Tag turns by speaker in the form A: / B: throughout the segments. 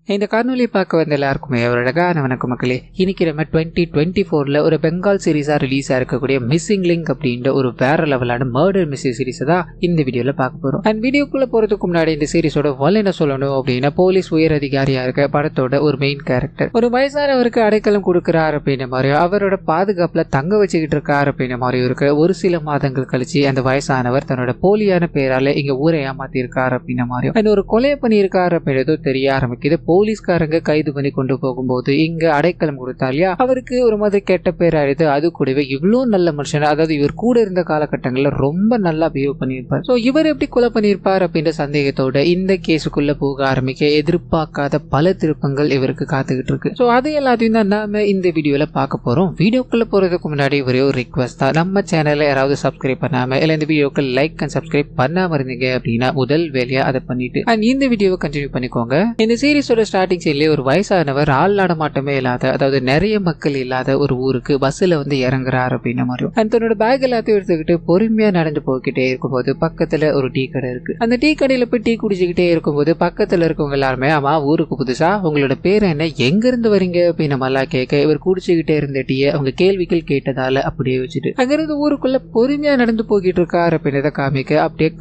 A: இந்த காணொலி பார்க்க வந்த எல்லாருக்குமே ஒரு அழகான வணக்கம் மக்களே. இன்னைக்கு நம்ம 2024ல ஒரு பெங்கால் சீரீஸா ரிலீஸ் ஆயிருக்கக்கூடிய மிஸ்ஸிங் லிங்க் அப்படின்ற ஒரு வேற லெவலான மர்டர் மிஸ்ட்ரி சீரீஸ் தான் இந்த வீடியோல பார்க்க போறோம். அண்ட் வீடியோக்குள்ள போறதுக்கு முன்னாடி இந்த சீரீஸோட என்ன சொல்லணும் அப்படின்னா, போலீஸ் உயர் அதிகாரியா இருக்க படத்தோட ஒரு மெயின் கேரக்டர் ஒரு வயசானவருக்கு அடைக்கலம் கொடுக்கிறார் அப்படின்ற மாதிரியும் அவரோட பாதுகாப்புல தங்க வச்சுக்கிட்டு இருக்காரு அப்படின்ற மாதிரியும் இருக்கு. ஒரு சில மாதங்கள் கழிச்சு அந்த வயசானவர் தன்னோட போலியான பேரால இங்க ஊரை ஏமாத்தி இருக்காரு அப்படின்ற மாதிரியும் ஒரு கொலையை பண்ணியிருக்காரு அப்படின்றதும் தெரிய ஆரம்பிக்குது. போலீஸ்காரங்க கைது பண்ணி கொண்டு போகும்போது இங்க அடைக்கலம் கொடுத்தாலியா அவருக்கு ஒரு மாதிரி கெட்ட பேர் ஆயிடுது. அது கூடவே இவ்வளவு நல்ல மனுஷன், அதாவது இவர் கூட இருந்த காலகட்டங்கள்ல ரொம்ப நல்லா பிஹேவ் பண்ணியிருப்பார். சோ இவர் எப்படி கொலை பண்ணியிருப்பார் அப்படின்ற சந்தேகத்தோட இந்த கேஸுக்குள்ள போக ஆரம்பிக்க எதிர்பார்க்காத பல திருப்பங்கள் இவருக்கு காத்துக்கிட்டு இருக்கு. சோ அது எல்லாத்தையும் தான் நாம இந்த வீடியோல பார்க்க போறோம். வீடியோக்குள்ள போறதுக்கு முன்னாடி ஒரே ஒரு ரிக்வெஸ்ட் தான், நம்ம சேனலை யாராவது சப்ஸ்கிரைப் பண்ணாம இல்ல இந்த வீடியோக்கு லைக் அண்ட் சப்ஸ்கிரைப் பண்ணாம இருந்தீங்க அப்படின்னா முதல் வேலையா அதை பண்ணிட்டு இந்த வீடியோவை கண்டினியூ பண்ணிக்கோங்க. இந்த சீரிஸோட ஸ்டார்டிங் சீன்லயே ஒரு வயசானவர் ஆள் நடமாட்டமே இல்லாத, அதாவது நிறைய மக்கள் இல்லாத ஒரு ஊருக்கு பஸ்ல வந்து இறங்குறாரு அப்படின்ற மாதிரியும் தன்னோட பேக் எல்லாத்தையும் எடுத்துக்கிட்டு பொறுமையா நடந்து போய்கிட்டே இருக்கும்போது பக்கத்துல ஒரு டீ கடை இருக்கு. அந்த டீ கடையில போய் டீ குடிச்சுக்கிட்டே இருக்கும்போது பக்கத்துல இருக்கவங்க எல்லாருமே, ஆமா ஊருக்கு புதுசா, உங்களோட பேர் என்ன, எங்க இருந்து வரீங்க அப்படின்னு நம்மளாம் கேட்க இவர் குடிச்சுக்கிட்டே இருந்த டீயை அவங்க கேள்விகள் கேட்டதால அப்படியே வச்சுட்டு அங்கிருந்து ஊருக்குள்ள பொறுமையா நடந்து போய்கிட்டு இருக்காரு அப்படின்றத காமிக்க அப்படியே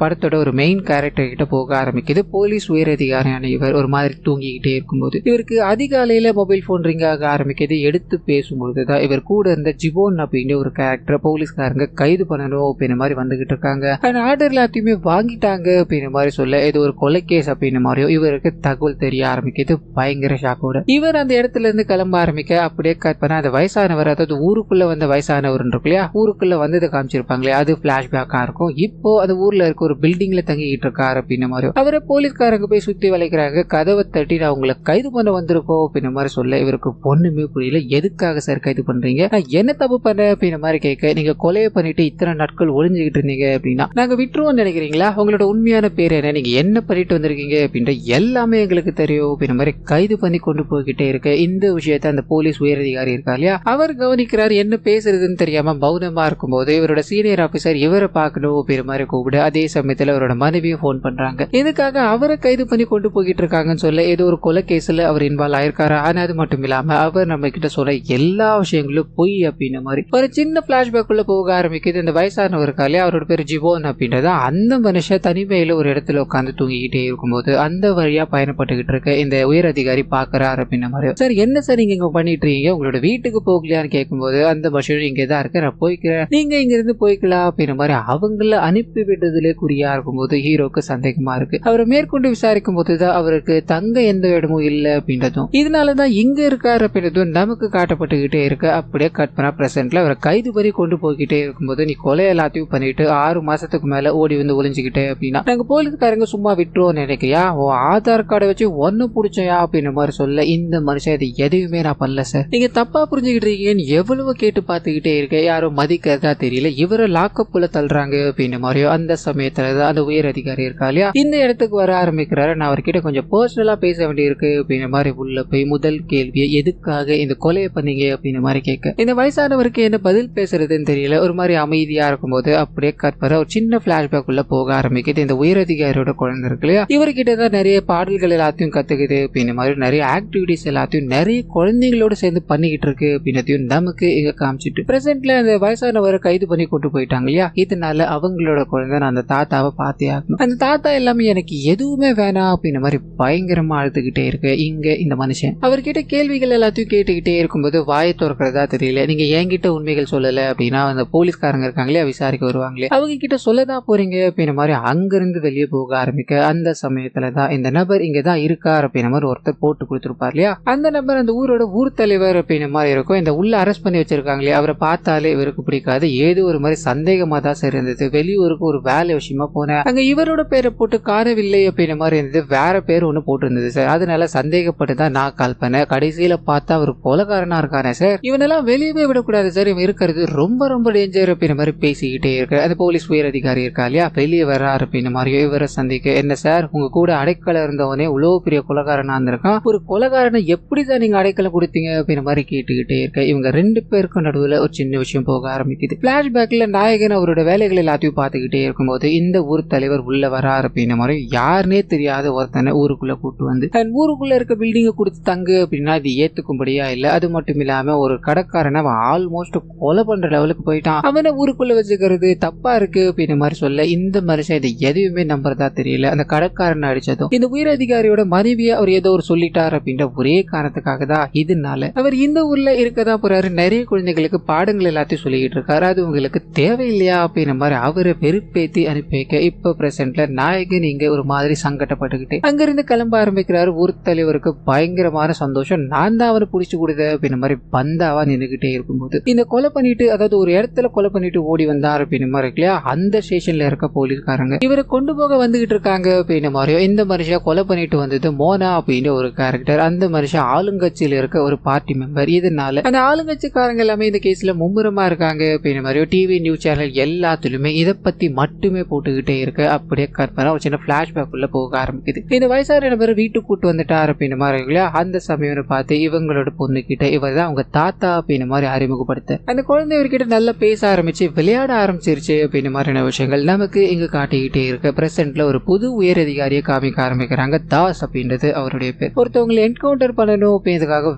A: படத்தோட ஒரு மெயின் கேரக்டர் கிட்ட போக ஆரம்பிக்குது. போலீஸ் உயர் அதிகாரியான இவர் ஒரு மாதிரி தூங்கிக்கிட்டே இருக்கும்போது இவருக்கு அதிகாலையில மொபைல் போன் ரிங் ஆக ஆரம்பிக்கிறது. எடுத்து பேசும்பொழுதுதான் இவர் கூட இருந்த ஜிபோன் அப்படின்ற ஒரு கேரக்டர் போலீஸ்காரங்க கைது பண்ணணும் அப்படின்ற மாதிரி வந்துகிட்டு இருக்காங்க. அந்த ஆர்டர் எல்லாத்தையுமே வாங்கிட்டாங்க அப்படின்ற மாதிரி சொல்ல இது ஒரு கொலை கேஸ் அப்படின்ற மாதிரியும் இவருக்கு தகவல் தெரிய ஆரம்பிக்கிறது. பயங்கர ஷாக்கோட இவர் அந்த இடத்துல இருந்து கிளம்ப ஆரம்பிக்க அப்படியே கட் பண்ண அந்த வயசானவர், அதாவது ஊருக்குள்ள வந்த வயசானவர் இருக்கு இல்லையா, ஊருக்குள்ள வந்ததை காமிச்சிருப்பாங்களே, அது பிளாஷ்பேக்கா இருக்கும். இப்போ அந்த ஊர்ல இருக்க ஒரு பில்டிங்ல தங்கிட்டு இருக்காரு அப்படின்ற மாதிரி அவரை போலீஸ்காரங்க போய் சுத்தி வளைக்கிறாங்க. கதவை தட்டி நான் உங்களை கைது பண்ண வந்திருக்கோம் அப்படின்ற மாதிரி சொல்ல இவருக்கு பொண்ணுமே புரியல. எதுக்காக சார் கைது பண்றீங்க, நான் என்ன தப்பு பண்ண அப்படின்ற மாதிரி கேட்க, நீங்க கொலையை பண்ணிட்டு இத்தனை நாட்கள் ஒளிஞ்சுக்கிட்டு இருந்தீங்க அப்படின்னா நாங்க விட்டுருவோம் நினைக்கிறீங்களா, உங்களோட உண்மையான பேர் என்ன, நீங்க என்ன பண்ணிட்டு வந்திருக்கீங்க அப்படின்ற எல்லாமே எங்களுக்கு தெரியும் அப்படின்ற மாதிரி கைது பண்ணி கொண்டு போய்கிட்டே இருக்க இந்த விஷயத்த அந்த போலீஸ் உயரதிகாரி இருக்கா இல்லையா அவர் கவனிக்கிறார். என்ன பேசுறதுன்னு தெரியாம மௌனமா இருக்கும்போது இவரோட சீனியர் ஆபீசர் இவரை பார்க்கணும் அப்படின்ற மாதிரி கூப்பிடு. அதே சமயத்துல அவரோட மனைவியும் போன் பண்றாங்க. இதுக்காக அவரை கைது பண்ணி கொண்டு போய்கிட்டு இருக்காங்கன்னு சொல்ல ஏதோ ஒரு கொலை கேஸ்ல அவர் இன்வால்வ் ஆயிருக்காரு. ஆனா அது மட்டும் இல்லாம அவர் நம்ம கிட்ட சொன்ன எல்லா விஷயங்களும் பொய் அப்படின்ற மாதிரி ஒரு சின்ன பிளாஷ்பேக் உள்ள போக ஆரம்பிக்குது. இந்த வயசானவர் இருக்காலே அவரோட பேர் ஜிபோன் அப்படின்றத அந்த மனுஷன் தனிமையில ஒரு இடத்துல உட்காந்து தூங்கிக்கிட்டே இருக்கும்போது அந்த வழியா பயணப்பட்டுக்கிட்டு இருக்க இந்த உயர் அதிகாரி பாக்குறாரு அப்படின்ற மாதிரி, சார் என்ன சார் நீங்க இங்க பண்ணிட்டு இருக்கீங்க, உங்களோட வீட்டுக்கு போகலையான்னு கேட்கும்போது அந்த மனுஷன் இங்கதான் இருக்க, நான் போய்க்கிறேன், நீங்க இங்க இருந்து போய்க்கலாம் அப்படின்ற மாதிரி அவங்கள அனுப்பி விட்டதுல குறியா இருக்கும்போது ஹீரோக்கு சந்தேகமா இருக்கு. அவரை மேற்கொண்டு விசாரிக்கும் போதுதான் அவருக்கு தங்க எந்த இடமும் இல்லை அப்படின்றதும் இதனாலதான் இங்க இருக்காரு அப்படின்றதும் நமக்கு காட்டப்பட்டுக்கிட்டே இருக்கு. அப்படியே கட் பண்ணா பிரசன்ட்ல அவரை கைது பண்ணி கொண்டு போய்கிட்டே இருக்கும்போது, நீ கொலை எல்லாத்தையும் பண்ணிட்டு 6 மாசத்துக்கு மேல ஓடி வந்து ஒளிஞ்சுக்கிட்டே அப்படின்னா நாங்க போலீஸ்காரங்க சும்மா விட்டுருவோம் நினைக்கையா, ஆதார் கார்டை வச்சு ஒன்னு புடிச்சையா அப்படின்ற மாதிரி சொல்ல இந்த மனுஷன் இது எதுவுமே நான் பண்ணல சார், நீங்க தப்பா புரிஞ்சுக்கிட்டு இருக்கீங்கன்னு எவ்வளவு கேட்டு பார்த்துக்கிட்டே இருக்க, யாரும் மதிக்கிறதா தெரியல, இவரை லாக்கப்புல தள்ளுறாங்க அப்படின்ற மாதிரியோ அந்த சமயத்துலதான் அந்த உயர் அதிகாரி இருக்கா இல்லையா இந்த இடத்துக்கு வர ஆரம்பிக்கிறாரு. நான் அவர்கிட்ட கொஞ்சம் பர்சனலா பேச வேண்டியிருக்கு அப்படின்ற மாதிரி உள்ள போய் முதல் கேள்வியை எதுக்காக இந்த கொலையை பண்ணீங்க அப்படின்ற மாதிரி கேட்க இந்த வயசானவருக்கு என்ன பதில் பேசுறதுன்னு தெரியல. ஒரு மாதிரி அமைதியா இருக்கும்போது அப்படியே கற்பற ஒரு சின்ன பிளாஷ்பேக் உள்ள போக ஆரம்பிக்குது. இந்த உயர் அதிகாரியோட குழந்தை இருக்கு இல்லையா இவர்கிட்ட தான் நிறைய பாடல்கள் எல்லாத்தையும் கத்துக்குது அப்படின்ற மாதிரி நிறைய ஆக்டிவிட்டிஸ் எல்லாத்தையும் நிறைய குழந்தைங்களோட சேர்ந்து பண்ணிக்கிட்டு இருக்கு அப்படின்றதையும் நமக்கு இங்க காமிச்சிட்டு பிரசன்ட்ல அந்த வயசானவரை கைது பண்ணி கொண்டு போயிட்டாங்க இல்லையா, இதனால அவங்களோட குழந்தை நான் அந்த தாத்தாவை பார்த்தே ஆகணும், அந்த தாத்தா எல்லாமே எனக்கு எதுவுமே வேணாம் அப்படின்ற மாதிரி பயங்கரமா அழுதுகிட்டே இருக்கு. இங்க இந்த மனுஷன் அவர்கிட்ட கேள்விகள் எல்லாத்தையும் கேட்டுக்கிட்டே இருக்கும்போது வாயை திறக்கிறதா தெரியல. நீங்க என்கிட்ட உண்மைகள் சொல்லல அப்படின்னா அந்த போலீஸ்காரங்க இருக்காங்களே விசாரிக்க வருவாங்களே அவங்க கிட்ட சொல்லதான் போறீங்க அப்படின்ற மாதிரி அங்கிருந்து வெளியே போக ஆரம்பிக்க அந்த சமயத்துலதான் இந்த நபர் இங்கதான் இருக்கார் அப்படின்ற மாதிரி ஒருத்தர் போட்டு கொடுத்துருப்பார் இல்லையா, அந்த நபர் அந்த ஊரோட ஊர் தலைவர் அப்படின்ற மாதிரி இருக்கும். இந்த உள்ள அரெஸ்ட் பண்ணி வச்சிருக்காங்களே அவரை பார்த்தாலே இவருக்கு பிடிக்காது, ஏதோ ஒரு மாதிரி சந்தேகமா தான் சரி இருந்தது. வெளியூருக்கு ஒரு வேலை விஷயமா போனேன், அங்க இவரோட பேரை போட்டு காணவில்லை அப்படின்ற மாதிரி இருந்தது, வேற பேர் ஒண்ணு போட்டு இருந்தது சார், அதனால சந்தேகப்பட்டு தான் நான் கால் பண்ணேன், கடைசியில பார்த்தா அவர் கொலைகாரனா இருக்கானே சார், இவனெல்லாம் வெளியவே விடக்கூடாது சார், இவன் இருக்கிறது ரொம்ப ரொம்ப டேஞ்சர் அப்படின்ற மாதிரி பேசிக்கிட்டே இருக்கு. அந்த போலீஸ் உயர் அதிகாரி இருக்கா இல்லையா வெளியே வர்றாரு அப்படின்ற மாதிரி இவரை சந்திக்க, என்ன சார் உங்க கூட அடைக்கலம் இருந்தவனே இவ்வளவு பெரிய கொலைகாரனா இருந்திருக்கான், ஒரு கொலைகாரனை எப்படிதான் நீங்க அடைக்கலம் கொடுத்தீங்க அப்படின்ற மாதிரி கேட்டுக்கிட்டே இருக்க இவங்க 2 பேருக்கும் நடுவுல ஒரு சின்ன விஷயம் போக ஆரம்பிக்குது. பிளாஷ்பேக்ல நாயகன் அவரோட வேலைகள் எல்லாத்தையும் பார்த்துக்கிட்டே இருக்கும்போது இந்த ஊர் தலைவர் உள்ள வராரு அப்படின்ற மாதிரி யாருன்னே தெரியாத ஒருத்தனை ஊருக்குள்ள கூட்டு கூட்டு வந்து ஊருக்குள்ள இருக்க பில்டிங்கை கொடுத்து தங்கு அப்படின்னா இது ஏத்துக்கும்படியா இல்ல. அது மட்டும் இல்லாம ஒரு கடைக்காரனை அவன் ஆல்மோஸ்ட் கொலை பண்ற லெவலுக்கு போயிட்டான். அவனை ஊருக்குள்ள வச்சுக்கிறது தப்பா இருக்கு அப்படின்ற மாதிரி சொல்ல இந்த மனுஷன் இதை எதுவுமே நம்புறதா தெரியல. அந்த கடைக்காரனை அடிச்சதும் இந்த உயர் அதிகாரியோட மனைவியை அவர் ஏதோ ஒரு சொல்லிட்டார் அப்படின்ற ஒரே காரணத்துக்காக தான் இதனால அவர் இந்த ஊர்ல இருக்கதான் போறாரு. நிறைய குழந்தைகளுக்கு பாடங்கள் எல்லாத்தையும் சொல்லிக்கிட்டு இருக்காரு. அது உங்களுக்கு தேவையில்லையா அப்படின்ற மாதிரி அவரை வெறுப்பேத்தி அனுப்பி வைக்க இப்ப பிரசன்ட்ல நாயகன் இங்க ஒரு மாதிரி சங்கடப்பட்டுக்கிட்டு அங்கிருந்து கிளம்ப ஆரம்பிக்கிறாரு. ஊர் தலைவருக்கு பயங்கரமான சந்தோஷம். நான் தான் அவரை புடிச்சு கொடுத்த அப்படின்ற மாதிரி பந்தாவா நின்றுகிட்டே இருக்கும்போது இந்த கொலை பண்ணிட்டு, அதாவது ஒரு இடத்துல கொலை பண்ணிட்டு ஓடி வந்தார் அப்படின்ற மாதிரி இருக்கு இல்லையா, அந்த ஸ்டேஷன்ல இருக்க போலீஸ்காரங்க இவரை கொண்டு போக வந்துகிட்டு இருக்காங்க அப்படின்ற மாதிரியோ. இந்த மனுஷன் கொலை பண்ணிட்டு வந்தது மோனா அப்படின்ற ஒரு கேரக்டர். அந்த மனுஷன் ஆளுங்கட்சியில இருக்க ஒரு பார்ட்டி மெம்பர். இதனால அந்த ஆளுங்கட்சிக்காரங்க எல்லாமே இந்த கேஸ்ல மும்முரமா இருக்காங்க அப்படின்ற மாதிரியோ. டிவி நியூஸ் சேனல் எல்லாத்துலயுமே இதை பத்தி மட்டுமே போட்டுக்கிட்டே இருக்கு. அப்படியே கற்பனை ஒரு சின்ன பிளாஷ்பேக் உள்ள போக ஆரம்பிக்குது. இந்த வயசான நபர் வீட்டுக்கு கூட்டு வந்துட்டார் அப்படின்ற மாதிரி இல்லையா. அந்த சமயம் பார்த்து இவங்களோட பொண்ணு கிட்ட இவர் தான் அவங்க தாத்தா அப்படின்ற மாதிரி அறிமுகப்படுத்த அந்த குழந்தை இவர்கிட்ட நல்லா பேச ஆரம்பிச்சு விளையாட ஆரம்பிச்சிருச்சு அப்படின்ற மாதிரியான விஷயங்கள் நமக்கு இங்க காட்டிக்கிட்டே இருக்கு. பிரசன்ட்ல ஒரு புது உயர் அதிகாரியை காமிக்க ஆரம்பிக்கிறாங்க. தாஸ் அப்படின்றது அவருடைய பேர். ஒருத்தவங்களை என்கவுண்டர் பண்ணணும் அப்படின்றதுக்காக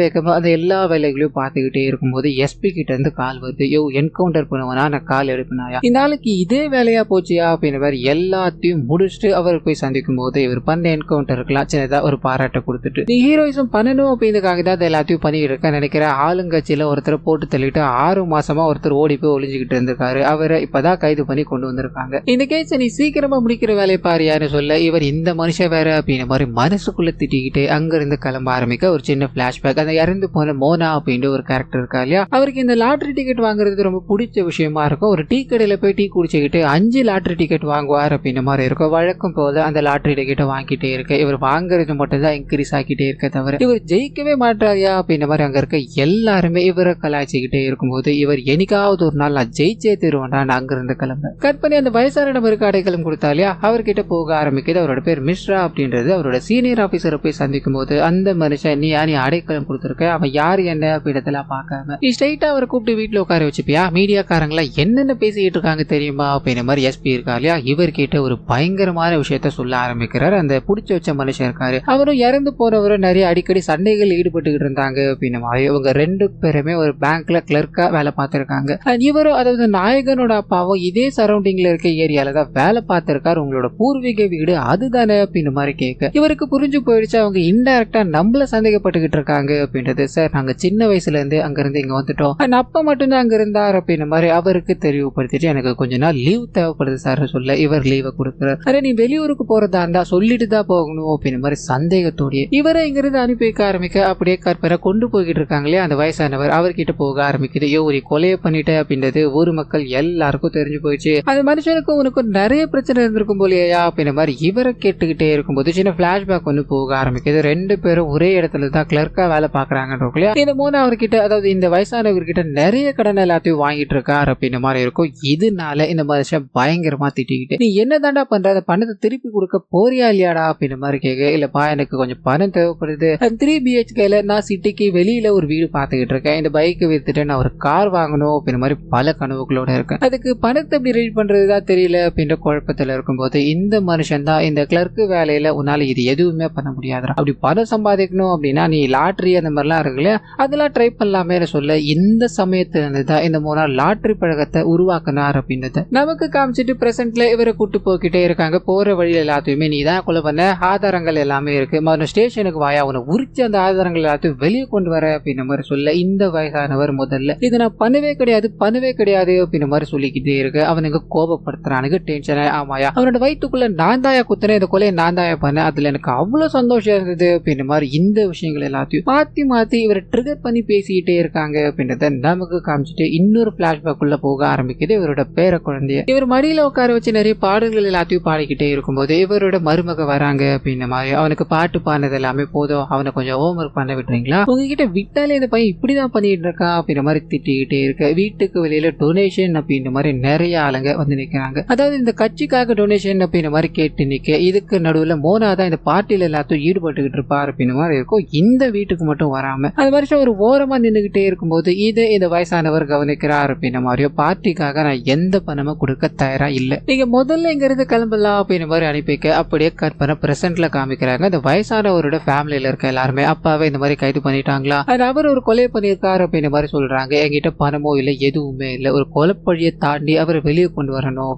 A: வேகமா அந்த எல்லா வேலைகளையும் பார்த்துக்கிட்டே இருக்கும்போது எஸ்பி கிட்ட இருந்து கால் வருது. யோ என்கவுண்டர் பண்ணுவனா நான் கால் எடுப்பினாயா, இந்த நாளைக்கு இதே வேலையா போச்சியா அப்படின்ற மாதிரி எல்லாத்தையும் முடிச்சுட்டு அவர் போய் சந்திக்கும் போது இவர் பண்ண என்கவுண்டருக்குலாம் சின்னதா ஒரு பாராட்டை கொடுத்துட்டு நீ ஹீரோயிசம் பண்ணணும் அப்படின்றதுக்காக தான் எல்லாத்தையும் பண்ணிட்டு இருக்க நினைக்கிற ஆளுங்கட்சியில ஒருத்தர் போட்டு தள்ளிட்டு 6 மாசமா ஒருத்தர் ஓடி போய் ஒளிஞ்சுக்கிட்டு இருந்திருக்காரு. அவரை இப்பதான் கைது பண்ணி கொண்டு வந்திருக்காங்க. இந்த கேஸ் நீ சீக்கிரமா முடிக்கிற வேலையை பாரியான்னு சொல்ல இவர் இந்த மனுஷன் வேற அப்படின்ற மாதிரி மனசுக்குள்ள திட்டிக்கிட்டு அங்கிருந்து கிளம்ப ஆரம்பிக்க ஒரு சின்ன பிளாஷ்பேக். அந்த இறந்து போன மோனா அப்படின்ற ஒரு கேரக்டர் இருக்கா இல்லையா, அவருக்கு இந்த லாட்டரி டிக்கெட் வாங்குறது ரொம்ப பிடிச்ச விஷயமா இருக்கும். ஒரு டீ கடையில போய் டீ குடிச்சுக்கிட்டு 5 லாட்டரி டிக்கெட் வாங்குவார் அப்படின்ற மாதிரி இருக்கும். வழக்கம் போல அந்த லாட்டரி டிக்கெட்டை வாங்கிட்டே இருக்க இவர் வாங்குறது மட்டும் தான் இன்க்ரீஸ் ஆகிட்டே இருக்க தவிர இவர் ஜெயிக்கவே மாட்டாரியா அப்படின்ற மாதிரி அங்க இருக்க எல்லாருமே இவரை கலாய்ச்சிக்கிட்டே இருக்கும்போது இவர் என்னைக்காவது ஒரு நாள் நான் ஜெயிச்சே தருவேன் அங்கிருந்து கிளம்ப கட் பண்ணி அந்த வயசான நபருக்கு அடைக்கலம் கொடுத்தா இல்லையா, அவர்கிட்ட போக ஆரம்பிக்குது. அவரோட பேர் மிஸ்ரா அப்படின்றது. அவரோட சீனியர் ஆபீசரை போய் சந்திக்கும் போது அந்த மனுஷன் நீ அடைக்கலம் கொடுத்துருக்க, அவன் யாரு என்ன அப்படின்றதெல்லாம் பார்க்காம நீ ஸ்ட்ரைட்டா அவரை கூப்பிட்டு வீட்டுல உட்கார வச்சுப்பியா, மீடியாக்காரங்களா என்னென்ன பேசிக்கிட்டு இருக்காங்க தெரியுமா அப்படின்ற மாதிரி எஸ்பி இருக்கா இல்லையா, இவர்கிட்ட ஒரு பயங்கரமான விஷயத்த சொல்ல ஆரம்பிக்கிறார். அந்த புடிச்சு வச்ச மனுஷன் இருக்காரு. அவரும் இறந்து போனவரும் நிறைய அடிக்கடி சண்டைகள் ஈடுபட்டுக்கிட்டு இருந்தாங்க அப்படின்னு மாதிரி இவங்க 2 பேருமே ஒரு பேங்க்ல கிளர்க்கா வேலை பார்த்திருக்காங்க. இவரும் அதாவது நாயகனோட அப்பாவும் இதே சரௌண்டிங்ல இருக்க ஏரியால தான் வேலை பார்த்திருக்காரு. உங்களோட பூர்வீக வீடு அதுதானே அப்படின்னு மாதிரி கேட்க இவருக்கு புரிஞ்சு போயிடுச்சு அவங்க இன்டைரக்டா நம்மள சந்தேகப்பட்டுக்கிட்டு இருக்காங்க அப்படின்றது. சார் நாங்க சின்ன வயசுல இருந்து அங்க இருந்து இங்க வந்துட்டோம், அப்பா மட்டும்தான் அங்க இருந்தார் அப்படின்னு மாதிரி அவருக்கு தெளிவுபடுத்திட்டு எனக்கு கொஞ்ச நாள் லீவ் தேவைப்படுது சார் சொல்ல இவர் லீவை கொடுக்குறாரு. அரே நீ வெளியூருக்கு போறதா இருந்தா சொல்லிட்டு தான் போகணும் அப்படின்னு மாதிரி சந்தேகத்தோடைய இவரை இங்கிருந்து அனுப்பி வைக்க ஆரம்பிக்க அப்படியே கற்பனை கொண்டு போய்கிட்டு இருக்காங்களே அந்த வயசானவர் அவர்கிட்ட போக ஆரம்பிக்குது. ஒரு கொலையை பண்ணிட்ட அப்படின்றது ஊர் மக்கள் எல்லாருக்கும் தெரிஞ்சு போயிடுச்சு, அந்த மனுஷனுக்கும் உனக்கும் நிறைய பிரச்சனை இருந்திருக்கும் போலியா அப்படின்ற மாதிரி இவரை கேட்டுக்கிட்டே இருக்கும்போது சின்ன பிளாஷ்பேக் வந்து போக ஆரம்பிக்குது. 2 பேரும் ஒரே இடத்துல தான் கிளர்க்கா வேலை பாக்குறாங்க. இந்த மூணு அவர்கிட்ட அதாவது இந்த வயசானவர்கிட்ட நிறைய கடன் எல்லாத்தையும் வாங்கிட்டு இருக்காரு அப்படின்ற மாதிரி இருக்கும். இதனால இந்த மனுஷன் பயங்கரமா திட்டிக்கிட்டு நீ என்ன தாண்டா பண்ற, அந்த பணத்தை திருப்பி கொடுக்க போறியா இல்லையாடா அப்படின்ற மாதிரி கேட்க இல்லப்பா எனக்கு கொஞ்சம் பணம் தேவைப்படுது, 3 BHKல நான் சிட்டிக்கு வெளியில ஒரு வீடு பார்த்துக்கிட்டு இருக்கேன், இந்த பைக்கை வித்துட்டு நான் ஒரு கார் வாங்கணும் அப்படின்ற மாதிரி பல கனவுகளோட இருக்கேன், அதுக்கு பணத்தை எப்படி ரெடி பண்றதுதான் தெரியல அப்படின்ற குழப்பத்துல இருக்கும்போது இந்த மனுஷன் தான் இந்த கிளர்க்கு வேலையில உன்னால இது எதுவுமே பண்ண முடியாது, அப்படி பணம் சம்பாதிக்கணும் அப்படின்னா நீ லாட்டரி அந்த மாதிரிலாம் இருக்குல்ல அதெல்லாம் ட்ரை பண்ணலாமே சொல்ல இந்த சமயத்துல தான் இந்த 3 நாள் லாட்டரி பழக்கத்தை உருவாக்கினார் அப்படின்றத நமக்கு காமிச்சிட்டு பிரசன்ட்ல இவரை கூட்டு போய்கிட்டே இருக்காங்க. போற வழியில எல்லாத்தையுமே நீ தான் கொலை பண்ண, ஆதாரங்கள் எல்லாமே இருக்கு, மறுநாள் ஸ்டேஷனுக்கு வாயா உன உரிச்சு அந்த ஆதாரங்கள் எல்லாத்தையும் வெளியே கொண்டு வர அப்படின்ற மாதிரி சொல்ல இந்த வயசானவர் முதல்ல இது நான் பண்ணவே கிடையாது அப்படின்ற மாதிரி சொல்லிக்கிட்டே இருக்கு. அவனுக்கு கோபப்படுத்துறானுக்கு டென்ஷன். ஆமாயா அவனோட வயிற்றுக்குள்ள நான் தாயா குத்துனேன், இந்த கொலையை நான் தாயா பண்ணேன், அதுல எனக்கு அவ்வளவு சந்தோஷம் இருந்தது அப்படின்ற மாதிரி இந்த விஷயங்கள் எல்லாத்தையும் மாத்தி இவரை ட்ரிகர் பண்ணி பேசிக்கிட்டே இருக்காங்க அப்படின்றத நமக்கு காமிச்சிட்டு இன்னொரு பிளாஷ்பேக் உள்ள போக ஆரம்பிக்குது. இவரோட பேர குழந்தைய இவர் மடியில உட்கார வச்சு நிறைய பாடல்கள் எல்லாத்தையும் பாடிக்கிட்டே இருக்கும்போது இவரோட மருமக வராங்க அப்படின்ற மாதிரி அவனுக்கு பாட்டு பாடினது எல்லாமே போதும், அவனை கொஞ்சம் ஹோம் ஒர்க் பண்ண விட்டுறீங்களா, உங்ககிட்ட விட்டாலே இந்த பையன் இப்படிதான் பண்ணிட்டு இருக்கா அப்படின்ற மாதிரி திட்டிக்கிட்டே இருக்க வீட்டுக்கு வெளியில டொனேஷன் அப்படின்ற மாதிரி நிறைய ஆளுங்க வந்து நிக்கிறாங்க. அதாவது இந்த கட்சிக்காக டொனேஷன் அப்படின்ற மாதிரி கேட்டு நிக்க இதுக்கு நடுவுல மோனா தான் இந்த பார்ட்டியில எல்லாத்தையும் ஈடுபட்டுக்கிட்டு இருப்பார் அப்படின்ற மாதிரி இருக்கும். இந்த வீட்டுக்கு மட்டும் வராம அந்த வருஷம் ஒரு ஓரமா நின்றுகிட்டே இருக்கும்போது இதை இந்த வயசானவர் கவனிக்கிறார் அப்படின்ற மாதிரியோ பார்ட்டிக்காக நான் எந்த பணமும் கொடுக்க தயாரா இல்ல, நீங்க முதல்ல இங்க இருந்து கிளம்பலாம் அப்படின்ற மாதிரி அனுப்பிக்க அப்படியே கற்பனை பிரசன்ட் பிரசன்ட்ல காமிக்கிறாங்க. அந்த வயசானவரோட ஃபேமிலியில இருக்க எல்லாருமே அப்பாவே இந்த மாதிரி கைது பண்ணிட்டாங்களா, அவர் ஒரு கொலை பண்ணியிருக்காரு அப்படின்ற மாதிரி சொல்றாங்க. என்கிட்ட பணமோ இல்ல எதுவுமே இல்ல, ஒரு கொலைப்பழியை தாண்டி அவரை வெளியே கொண்டு வரணும்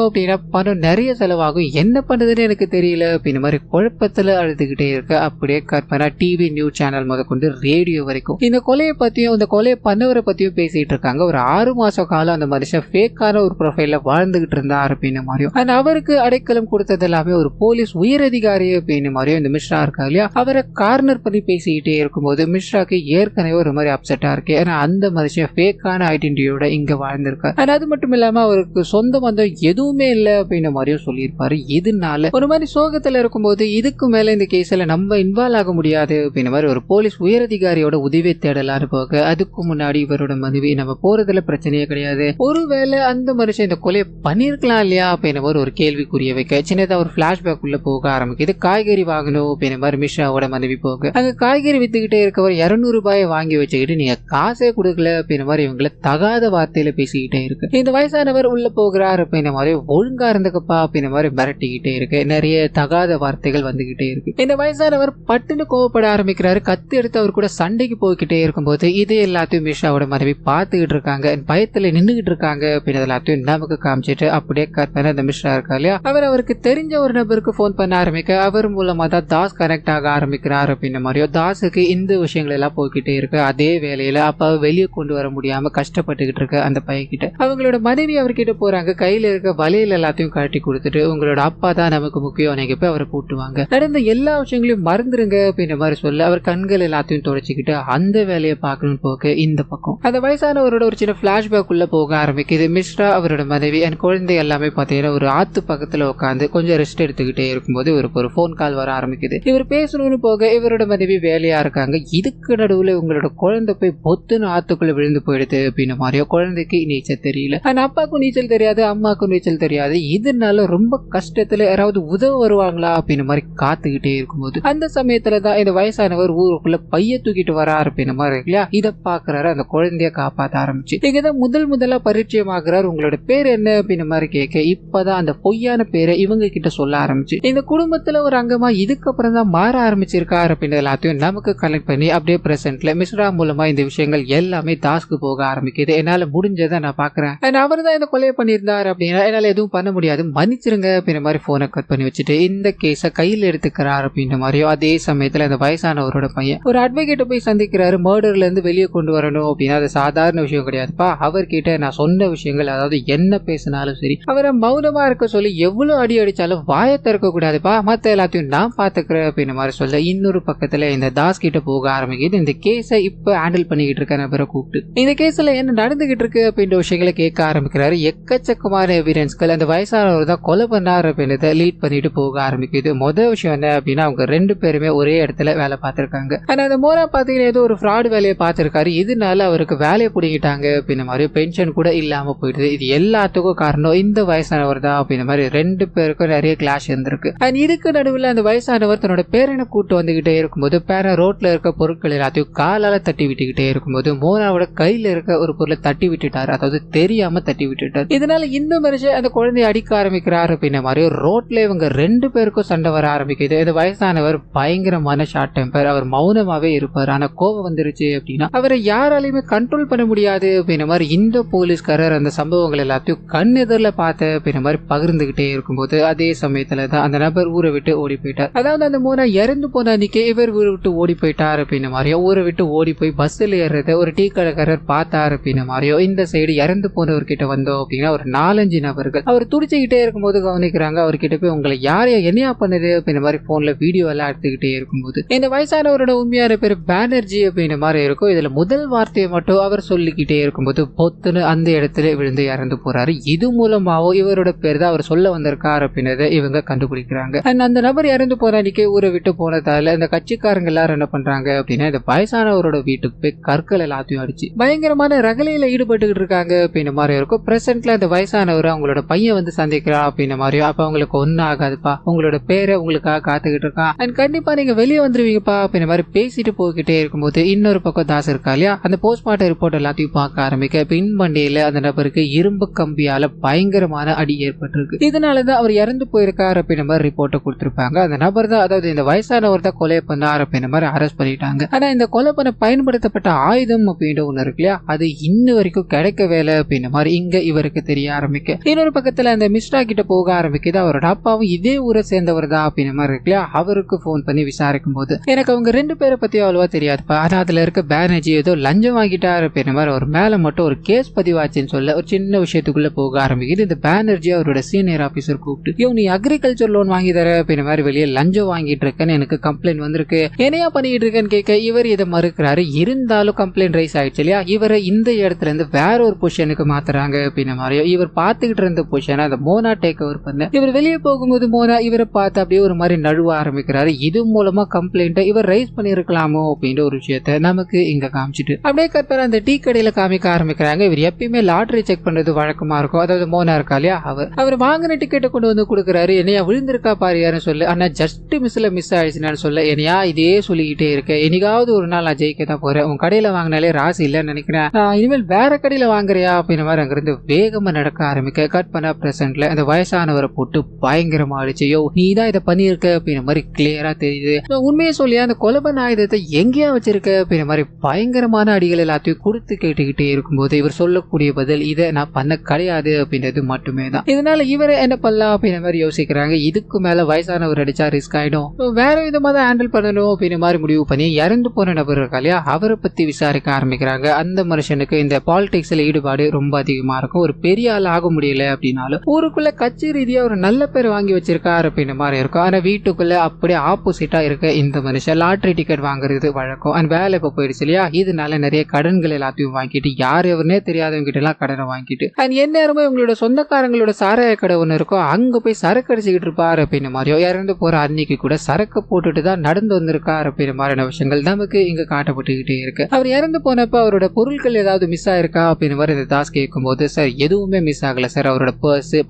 A: அப்படின்னா பணம் நிறைய செலவாகும், என்ன பண்றதுன்னு எனக்கு தெரியல அப்படின்ற மாதிரி குழப்பத்துல அழுதுகிட்டே இருக்க. அப்படியே கற்பனா டிவி நியூஸ் சேனல் முதற்கொண்டு ரேடியோ வரைக்கும் இந்த கொலையை பத்தியும் இந்த கொலையை பண்ணவரை பத்தியும் பேசிட்டு இருக்காங்க. ஒரு 6 மாச காலம் அந்த மனுஷன் ஃபேக்கான ஒரு ப்ரொஃபைல்ல வாழ்ந்துகிட்டு இருந்தார் அப்படின்ற மாதிரியும் அவருக்கு அடைக்கலம் கொடுத்தது எல்லாமே ஒரு போலீஸ் உயரதிகாரி அப்படின்ற மாதிரியும் இந்த மிஸ்ரா இருக்கா இல்லையா, அவரை கார்னர் பண்ணி பேசிக்கிட்டே இருக்கும்போது மிஸ்ராக்கு ஏற்கனவே ஒரு மாதிரி அப்செட்டா இருக்கு. ஏன்னா அந்த மனுஷன் ஃபேக்கான ஐடென்டிட்டியோட இங்க வாழ்ந்திருக்காரு. அது மட்டும் இல்லாம அவருக்கு சொந்த பந்தம் எதுவுமே இல்லை அப்படின்ற மாதிரியும் சொல்லியிருப்பாரு. இதனால ஒரு மாதிரி சோகத்துல இருக்கும்போது இதுக்கு மேல இந்த கேஸ்ல நம்ம இன்வால்வ் ஆக முடியாது அப்படின்ற மாதிரி ஒரு போலீஸ் உயரதிகாரியோட உதவியை தேடலான்னு போக, அதுக்கு முன்னாடி இவரோட மனைவி நம்ம போறதுல பிரச்சனையே கிடையாது, ஒருவேளை அந்த மனுஷன் இந்த கொலையை பண்ணிருக்கலாம் இல்லையா அப்படின்ற மாதிரி ஒரு கேள்விக்குரிய வைக்க சின்னதா ஒரு பிளாஷ்பேக் உள்ள போக ஆரம்பிக்குது. காய்கறி வாங்கணும் அப்படின்ற மாதிரி மிஸ்ராவோட மனைவி போக, அங்க காய்கறி வித்துக்கிட்டே இருக்கவர் 200 ரூபாயை வாங்கி வச்சுக்கிட்டு நீங்க காசே கொடுக்கல அப்படின்ற மாதிரி இவங்களை தகாத வார்த்தையில பேசிக்கிட்டே இருக்கு. இந்த வயசானவர் உள்ள போகிறார் அப்படின்ற மாதிரி ஒழுங்கா இருந்துக்கப்பா அப்படின்ற மாதிரி மிரட்டிக்கிட்டே இருக்கு. நிறைய தகாத வார்த்தைகள் வந்துகிட்டே இருக்கு. இந்த வயசானவர் பட்டுன்னு கோவப்பட ஆரம்பிக்கிறாரு. கத்து எடுத்து அவர் கூட சண்டைக்கு போய்கிட்டே இருக்கும்போது இது எல்லாத்தையும் மிஸ்ராவோட மனைவி பார்த்துக்கிட்டு இருக்காங்க, பயத்துல நின்றுகிட்டு இருக்காங்க அப்படின்றது எல்லாத்தையும் நமக்கு காமிச்சிட்டு அப்படியே கற்பனை இந்த மிஸ்ரா இருக்கா இல்லையா, அவருக்கு தெரிஞ்ச ஒரு நபருக்கு போன் பண்ண ஆரம்பிக்க, அவர் மூலமா தான் தாஸ் கனெக்ட் ஆக ஆரம்பிக்கிறார் அப்படின்ற மாதிரியோ. தாஸுக்கு இந்த விஷயங்கள் எல்லாம் போய்கிட்டே இருக்கு. அதே வேலையில அப்பா வெளியே கொண்டு வர முடியாம கஷ்டப்பட்டுக்கிட்டு இருக்க அந்த பையன்கிட்ட அவங்களோட மனைவி அவர்கிட்ட போறாங்க. கையில இருக்க வலையில எல்லாத்தையும் கட்டி கொடுத்துட்டு உங்களோட அப்பா தான் நமக்கு முக்கியம், நீங்க போய் அவரை கூட்டுவாங்க, நடந்த எல்லா விஷயங்களையும் மறந்துருங்க அப்படின்ற மாதிரி சொல்ல அவர் கண்கள் எல்லாத்தையும் தொடச்சிக்கிட்டு அந்த வேலையை பார்க்கணும்னு போக இந்த பக்கம் அந்த வயசானவரோட ஒரு சின்ன பிளாஷ்பேக் உள்ள போக ஆரம்பிக்குது. மிஸ்ரா அவரோட மனைவி என் குழந்தை எல்லாமே பாத்தீங்கன்னா ஒரு ஆத்து பக்கத்துல உட்காந்து கொஞ்சம் ரெஸ்ட் எடுத்துக்கிட்டே இருக்கும்போது இவருக்கு ஒரு போன் கால் வர ஆரம்பிக்குது. இவர் பேசணும்னு போக இவரோட மனைவி வேலையா இருக்காங்க. இதுக்கு நடுவுல உங்களோட குழந்தை போய் பொத்துன்னு ஆத்துக்குள்ள விழுந்து போயிடுது அப்படின்ற மாதிரியோ. குழந்தைக்கு நீச்சல் தெரியல, ஆனா அப்பாவுக்கும் நீச்சல் தெரியாது, அம்மாவுக்கும் நீச்சல் தெரியாது. இதனால ரொம்ப கஷ்டத்துல யாராவது உதவ வருவாங்களா அப்படின்ற மாதிரி காத்துக்கிட்டே இருக்கும்போது அந்த சமயத்துலதான் இந்த வயசானவர் ஊருக்குள்ள பைய தூக்கிட்டு வர அப்படின்ற மாதிரி இருக்கு இல்லையா, இதை பாக்குறாரு. அந்த குழந்தைய காப்பாத்த ஆரம்பிச்சு இங்கதான் முதல்ல பரிச்சயமாகிறார். உங்களோட பேர் என்ன அப்படின்ற மாதிரி கேட்க இப்பதான் அந்த பொய்யான பேரை இவங்க கிட்ட சொல்ல ஆரம்பிச்சு இந்த குடும்பத்துல ஒரு அங்கமா இதுக்கப்புறம் தான் மாற ஆரம்பிச்சிருக்காரு அப்படின்ற எல்லாத்தையும் நமக்கு கலெக்ட் பண்ணி அப்படியே பிரசன்ட்ல மிஸ்ரா மூலமா இந்த விஷயங்கள் எல்லாமே தாஸ்க்கு போக ஆரம்பிக்குது. என்னால முடிஞ்சதை நான் பாக்குறேன், அவர் தான் இந்த கொலையை பண்ணியிருந்தாரு அப்படின்னா என்னால எதுவும் பண்ண முடியாது, மன்னிச்சிருங்க அப்படின்ற மாதிரி போனை கட் பண்ணி வச்சுட்டு இந்த கேஸ கையில் எடுத்துக்கிறார் அப்படின்ற மாதிரியோ. அதே சமயத்துல அந்த வயசானவரோட பையன் ஒரு அட்வொகேட்டை போய் சந்திக்கிறாரு. மர்டர்ல இருந்து வெளியே கொண்டு வரணும் அப்படின்னா அது சாதாரண விஷயம் கிடையாதுப்பா, அவர்கிட்ட நான் சொன்ன விஷயங்கள் அதாவது என்ன பேசினாலும் சரி அவரை மௌனமா இருக்க சொல்லி எவ்வளவு அடி அடிச்சாலும் வாயை திறக்க கூடாதுப்பா, மத்த எல்லாத்தையும் நான் பாத்துக்கிறேன் அப்படின்ற மாதிரி சொல்ல இன்னொரு பக்கத்துல இந்த தாஸ் கிட்ட போக ஆரம்பிக்குது. இந்த கேஸை இப்ப ஹேண்டில் பண்ணிக்கிட்டு இருக்க நபரை கூப்பிட்டு இந்த கேஸ்ல என்ன நடந்துகிட்டு இருக்கு அப்படின்ற விஷயங்களை கேட்க ஆரம்பிக்கிறாரு. எக்கச்சக்கமான எவிடன்ஸ்கள் அந்த வயசானவர் தான் கொலை பண்ணாரு அப்படின்றத லீட் பண்ணிட்டு போக ஆரம்பிக்குது. முதல் விஷயம் என்ன அப்படின்னா அவங்க 2 பேருமே ஒரே இடத்துல வேலை பார்த்திருக்காங்க. ஆனா அந்த மோரா பாத்தீங்கன்னா ஏதோ ஒரு ஃப்ராட் வேலையை பார்த்திருக்காரு. இதனால அவருக்கு வேலையை பிடிக்கிட்டாங்க அப்படின்ற மாதிரி பென்ஷன் கூட இல்லாம போயிடுது. இது எல்லாத்துக்கும் காரணம் இந்த வயசானவர் தான் அப்படின்ற மாதிரி 2 பேருக்கும் நிறைய கிளாஷ் இருந்திருக்கு. அண்ட் இதுக்கு நடுவில் அந்த வயசானவர் தன்னோட பேரனை கூட்டு வந்துகிட்டே இருக்கும்போது பேரன் ரோட்ல இருக்க பொருட்கள் எல்லாத்தையும் காலால தட்டி விட்டுக்கிட்டே இருக்கும்போது மோனாவோட கையில இருக்க ஒரு பொருளை தட்டி விட்டுட்டாரு, அதாவது தெரியாம தட்டி விட்டுட்டாரு. இதனால இந்த மனுஷன் அந்த குழந்தைய அடிக்க ஆரம்பிக்கிறாரு அப்படின்ற மாதிரி ரோட்ல இவங்க 2 பேருக்கும் சண்டை வர ஆரம்பிக்குது. இந்த வயசானவர் பயங்கரமான ஷார்ட் டெம்பர், அவர் மௌனமாவே இருப்பார். ஆனா கோவம் வந்துருச்சு அப்படின்னா அவரை யாராலையுமே கண்ட்ரோல் பண்ண முடியாது அப்படின்ற மாதிரி இந்த போலீஸ்காரர் அந்த சம்பவங்கள் எல்லாத்தையும் கண்ணெதிரில் பார்த்த அப்படின்ற மாதிரி பகிர்ந்துகிட்டே இருக்கும்போது அதே சமயத்துல தான் அந்த நபர் ஊரை விட்டு ஓடி போயிட்டார். அதாவது அந்த மோனா இறந்து போன அன்னைக்கு இவர் ஊரை விட்டு ஓடி போயிட்டார் அப்படின்ற மாதிரியோ, ஊரை விட்டு ஓடி போய் பஸ்ல ஏறுறத ஒரு டீ கடைக்காரர் பார்த்தார் அப்படின்ற மாதிரியோ. இந்த சைடு இறந்து போனவர்கிட்ட வந்தோம் அப்படின்னா ஒரு 4-5 நபர்கள் அவர் துடிச்சுக்கிட்டே இருக்கும்போது கவனிக்கிறாங்க. அவர்கிட்ட போய் உங்களை யாரையா என்னையா பண்ணுது அப்படின்ற மாதிரி போன்ல வீடியோ எல்லாம் எடுத்துக்கிட்டே இருக்கும்போது இந்த வயசானவரோட உண்மையான பேர் பானர்ஜி அப்படின்ற மாதிரி இருக்கும். இதுல முதல் வார்த்தையை மட்டும் அவர் சொல்லிக்கிட்டே இருக்கும்போது பொத்துன்னு அந்த இடத்துல விழுந்து இறந்து போறாரு. இது மூலமாவோ இவரோட பேர் தான் அவர் சொல்ல வந்திருக்காரு அப்படின்றத இவங்க கண்டுபிடிக்கிறாங்க. அந்த நபர் இறந்து போன அன்னைக்கு ஊரை விட்டு போனதால இந்த கட்சிக்காரங்க எல்லாரும் என்ன பண்றாங்க அப்படின்னா இந்த வயசானவரோட வீட்டுக்கு போய் கற்கள் எல்லாத்தையும் அடிச்சு பயங்கரமான ரகலையில ஈடுபட்டுக்கிட்டு இருக்காங்க அப்படின்ற மாதிரி இருக்கும். பிரசன்ட்ல அந்த வயசானவர் அவங்களோட பையன் வந்து சந்திக்கிறா அப்படின்ற மாதிரியும் அப்ப அவங்களுக்கு ஒன்னும் ஆகாதுப்பா, உங்களோட பேரை உங்களுக்காக காத்துக்கிட்டு இருக்கான் அண்ட் கண்டிப்பா நீங்க வெளியே வந்துருவீங்கப்பா அப்படின்ற மாதிரி பேசிட்டு போய்கிட்டே இருக்கும்போது இன்னொரு பக்கம் தாஸ் இருக்கா இல்லையா, அந்த போஸ்ட்மார்ட்டம் ரிப்போர்ட் எல்லாத்தையும் பார்க்க ஆரம்பிக்க பின் வண்டியில அந்த நபருக்கு இரும்பு கம்பியால பயங்கரமான அடி ஏற்பட்டிருக்கு. இதனாலதான் அவர் இறந்து போயிருக்காரு அப்படின்ற அப்படின்ற மாதிரி ரிப்போர்ட்டை கொடுத்திருப்பாங்க. அந்த நபர் தான், அதாவது இந்த வயசானவர் தான் கொலை பண்ணார் அப்படின்ற மாதிரி அரெஸ்ட் பண்ணிட்டாங்க. ஆனா இந்த கொலை பண்ண பயன்படுத்தப்பட்ட ஆயுதம் அப்படின்ற ஒண்ணு இருக்கு இல்லையா, அது இன்ன வரைக்கும் கிடைக்கவே இல்லை அப்படின்ற மாதிரி இங்க இவருக்கு தெரிய ஆரம்பிக்க, இன்னொரு பக்கத்துல அந்த மிஸ்ரா கிட்ட போக ஆரம்பிக்குது. அவரோட அப்பாவும் இதே ஊரை சேர்ந்தவர் தான் அப்படின்ற மாதிரி இருக்கு இல்லையா, அவருக்கு போன் பண்ணி விசாரிக்கும் போது எனக்கு அவங்க 2 பேரை பத்தி அவ்வளவா தெரியாதுப்பா, ஆனா அதுல இருக்க பானர்ஜி ஏதோ லஞ்சம் வாங்கிட்டாரு அப்படின்ற மாதிரி அவர் மேல மட்டும் ஒரு கேஸ் பதிவாச்சுன்னு சொல்ல ஒரு சின்ன விஷயத்துக்குள்ள போக ஆரம்பிக்குது. இந்த பானர்ஜி அவரோட சீனியர் ஆபீசர் கூப்பிட்டு, நீ அக்ரிகல்ச்சர் லோன் வாங்கி தர அப்படின்ற மாதிரி வெளியே லஞ்சம் வாங்கிட்டு இருக்கேன்னு எனக்கு கம்ப்ளைண்ட் வந்திருக்கு, என்னையா பண்ணிட்டு இருக்கேன்னு கேட்க இவர் இதை மறுக்கிறாரு. இருந்தாலும் கம்ப்ளைண்ட் ரைஸ் ஆயிடுச்சு இல்லையா, இவரை இந்த இடத்துல இருந்து வேற ஒரு பொசிஷனுக்கு மாத்துறாங்க அப்படின்ற மாதிரி இவர் பார்த்துக்கிட்டு இருந்த பொசிஷனை அந்த மோனா டேக் ஓவர் பண்ண இவர் வெளியே போகும்போது மோனா இவரை பார்த்து அப்படியே ஒரு மாதிரி நழுவ ஆரம்பிக்கிறாரு. இது மூலமா கம்ப்ளைண்ட் இவர் ரைஸ் பண்ணிருக்கலாமோ அப்படின்ற ஒரு விஷயத்த நமக்கு இங்க காமிச்சிட்டு அப்படியே கற்பனை அந்த டீ கடையில காமிக்க ஆரம்பிக்கிறாங்க. இவர் எப்பயுமே லாட்டரி செக் பண்றது வழக்கமா இருக்கும். அதாவது மோனா இருக்கா இல்லையா, அவர் வாங்கின டிக்கெட்டை கொண்டு வந்து கொடுக்குறாரு. என்னையா விழுந்திருக்கா பாரு யாருன்னு சொல்லு, ஆனா ஜஸ்ட் மிஸ் ஆயிடுச்சுன்னு சொல்ல, என்னையா இதே சொல்லிக்கிட்டே இருக்க, என்னைக்காவது ஒரு நாள் நான் ஜெயிக்க தான் போறேன், உன் கடையில வாங்கினாலே ராசி இல்லைன்னு நினைக்கிறேன், இனிமேல் வேற கடையில வாங்குறியா அப்படின்ற மாதிரி அங்கிருந்து வேகமா நடக்க ஆரம்பிக்க கட் பண்ண பிரசன்ட்ல அந்த வயசானவரை போட்டு பயங்கரமா அடிச்சு, நீ தான் இதை பண்ணிருக்க அப்படின்ற மாதிரி கிளியரா தெரியுது. உண்மையை சொல்லியா அந்த கொலபன் ஆயுதத்தை எங்கேயா வச்சிருக்க அப்படின்ற மாதிரி பயங்கரமான அடிகள் எல்லாத்தையும் கொடுத்து கேட்டுக்கிட்டே இருக்கும்போது இவர் சொல்லக்கூடிய பதில், இதை நான் பண்ண கிடையாது அப்படின்றது மட்டுமே தான். இதனால இவரை என்ன பண்ணலாம் அப்படின்ற மாதிரி யோசிக்கிறாங்க. இதுக்கு மேல வயசானவர் அடிச்சா ரிஸ்க் ஆயிடும், வேற விதமா தான் ஹேண்டில் பண்ணணும் அப்படின்ற மாதிரி முடிவு பண்ணி இறந்து போன நபர் இருக்கா இல்லையா, அவரை பத்தி விசாரிக்க ஆரம்பிக்கிறாங்க. அந்த மனுஷனுக்கு இந்த பாலிடிக்ஸ்ல ஈடுபாடு ரொம்ப அதிகமா இருக்கும். ஒரு பெரிய ஆள் ஆக முடியல அப்படின்னாலும் ஊருக்குள்ள கட்சி ரீதியா ஒரு நல்ல பேர் வாங்கி வச்சிருக்காரு அப்படின்ற மாதிரி இருக்கும். ஆனா வீட்டுக்குள்ள அப்படியே ஆப்போசிட்டா இருக்க இந்த மனுஷன் லாட்டரி டிக்கெட் வாங்குறது வழக்கம். அண்ட் வேலை இப்ப போயிடுச்சு இல்லையா, இதனால நிறைய கடன்கள் எல்லாத்தையும் வாங்கிட்டு யார் எவருனே தெரியாதவங்க கிட்ட எல்லாம் கடனை வாங்கிட்டு அண்ட் எந்நேரமும் இவங்களோட சொந்தக்காரங்களோட சாராய கடை ஒன்று இருக்கும், அங்க போய் சரக்கு அடிச்சுக்கிட்டு இருப்பாரு அப்படின்னு மாதிரியோ, இறந்து போற அன்னைக்கு கூட சரக்கு போட்டுட்டு தான் நடந்து வந்திருக்காரு அப்படின்ற மாதிரியான விஷயங்கள் நமக்கு இங்க காட்டப்பட்டுக்கிட்டே இருக்கு. அவர் இறந்து போனப்ப அவரோட பொருட்கள் ஏதாவது மிஸ் ஆயிருக்கா அப்படின்னு மாதிரி இந்த தாஸ் கேட்கும் போது, சார் எதுவுமே மிஸ் ஆகல சார், அவரோட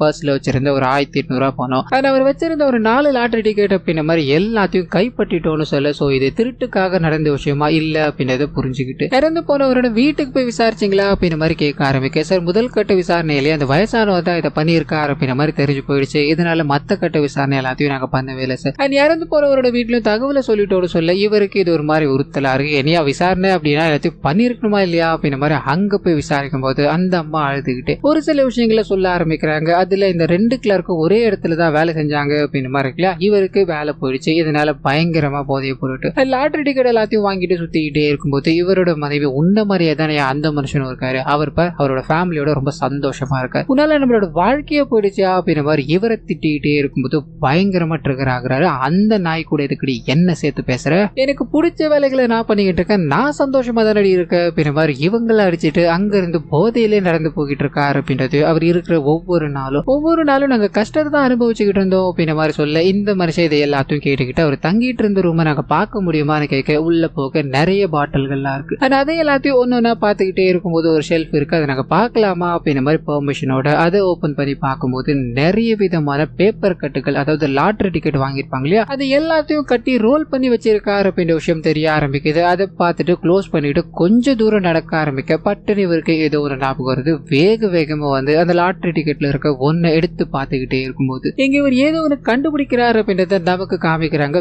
A: பர்ஸ்ல வச்சிருந்த ஒரு 1800 பணம், அவர் வச்சிருந்த ஒரு 4 லாட்டரி டிக்கெட் அப்படின்ற மாதிரி எல்லாத்தையும் கைப்பற்றிட்டோன்னு சொல்ல, சோ இது திருட்டுக்காக நடந்த விஷயமா இல்ல அப்படின்றத புரிஞ்சுக்கிட்டு இறந்து போனவரோட வீட்டுக்கு போய் விசாரிச்சிங்களா அப்படின்ற மாதிரி கேட்க ஆரம்பிக்க, சார் முதல் கட்ட விசாரணையிலேயே அந்த வயசானவர் தான் இதை பண்ணியிருக்காரு அப்படின்ற மாதிரி தெரிஞ்சு போயிடுச்சு, இதனால மத்த கட்ட விசாரணை எல்லாத்தையும் நாங்க பண்ணவே இல்லை சார். அண்ட் இறந்து போனவரோட வீட்லயும் தகவலை சொல்லிட்டோன்னு சொல்ல இவருக்கு இது ஒரு மாதிரி உறுத்தலா இருக்கு. என்னையா விசாரணை அப்படின்னா எல்லாத்தையும் பண்ணிருக்கணுமா இல்லையா அப்படின்ற மாதிரி அங்க போய் விசாரிக்கும் போது அந்த அம்மா அழுதுகிட்டு ஒரு சில விஷயங்களை சொல்ல ஆரம்பிக்கிறாங்க. அதுல இந்த 2 கிளர்க்கும் ஒரே இடத்துல தான் வேலை செஞ்சாங்க அப்படின்ற மாதிரி இருக்குல்ல, இவருக்கு வேலை போயிடுச்சு. இதனால பயங்கரமா போதைய பொருட்டு லாட்டரி டிக்கெட் எல்லாத்தையும் வாங்கிட்டு சுத்திக்கிட்டே இருக்கும்போது இவரோட மனைவி உன்ன மாதிரியே தானே அந்த மனுஷனும் இருக்காரு, அவரோட ஃபேமிலியோட ரொம்ப சந்தோஷமா இருக்காரு, உன்னால நம்மளோட வாழ்க்கைய போயிடுச்சா அப்படின்ற மாதிரி இவரை திட்டிக்கிட்டே இருக்கும்போது பயங்கரமா ட்ரிகர் ஆகுறாரு. அந்த நாய் கூட இதுக்கடி என்ன சேர்த்து பேசுற, எனக்கு பிடிச்ச வேலைகளை நான் பண்ணிக்கிட்டு இருக்கேன், நான் சந்தோஷமா தானடி இருக்கேன் அப்படின்ற மாதிரி இவங்களை அடிச்சுட்டு அங்க இருந்து போதையிலே நடந்து போகிட்டு இருக்காரு அப்படின்றது அவர் இருக்கிற ஒவ்வொரு நாளும் நாங்க கஷ்டத்தை தான் அனுபவிச்சுக்கிட்டு இருந்தோம் அப்படின்ற மாதிரி சொல்ல, இந்த மனுஷன் இதை எல்லாத்தையும் கேட்டுக்கிட்டு அவர் தங்கிட்டு இருந்த ரூமை நாங்க பார்க்க முடியுமான்னு கேட்க உள்ள போக நிறைய பாட்டில்கள்லாம் இருக்கு. அதை எல்லாத்தையும் ஒன்னொன்னா பார்த்துக்கிட்டே இருக்கும்போது ஒரு ஷெல்ஃப் இருக்கு, அதை நாங்க பார்க்கலாமா அப்படின்ற மாதிரி பெர்மிஷனோட அதை ஓபன் பண்ணி பார்க்கும்போது நிறைய விதமான பேப்பர் கட்டுகள், அதாவது லாட்டரி டிக்கெட் வாங்கியிருப்பாங்க இல்லையா, அது எல்லாத்தையும் கட்டி ரோல் பண்ணி வச்சிருக்காரு அப்படின்ற விஷயம் தெரிய ஆரம்பிக்குது. அதை பார்த்துட்டு க்ளோஸ் பண்ணிட்டு கொஞ்சம் தூரம் நடக்க ஆரம்பிக்க பட்டுன்னு இவருக்கு ஏதோ ஒரு ஞாபகம் வருது. வேகமா வந்து அந்த லாட்டரி டிக்கெட்ல இருக்க ஒன்னை எடுத்து பார்த்துக்கிட்டே இருக்கும்போது இங்க இவர் ஏதோ ஒன்று கண்டுபிடிக்கிறாரு அப்படின்றத நமக்கு காமிக்கிறாங்க.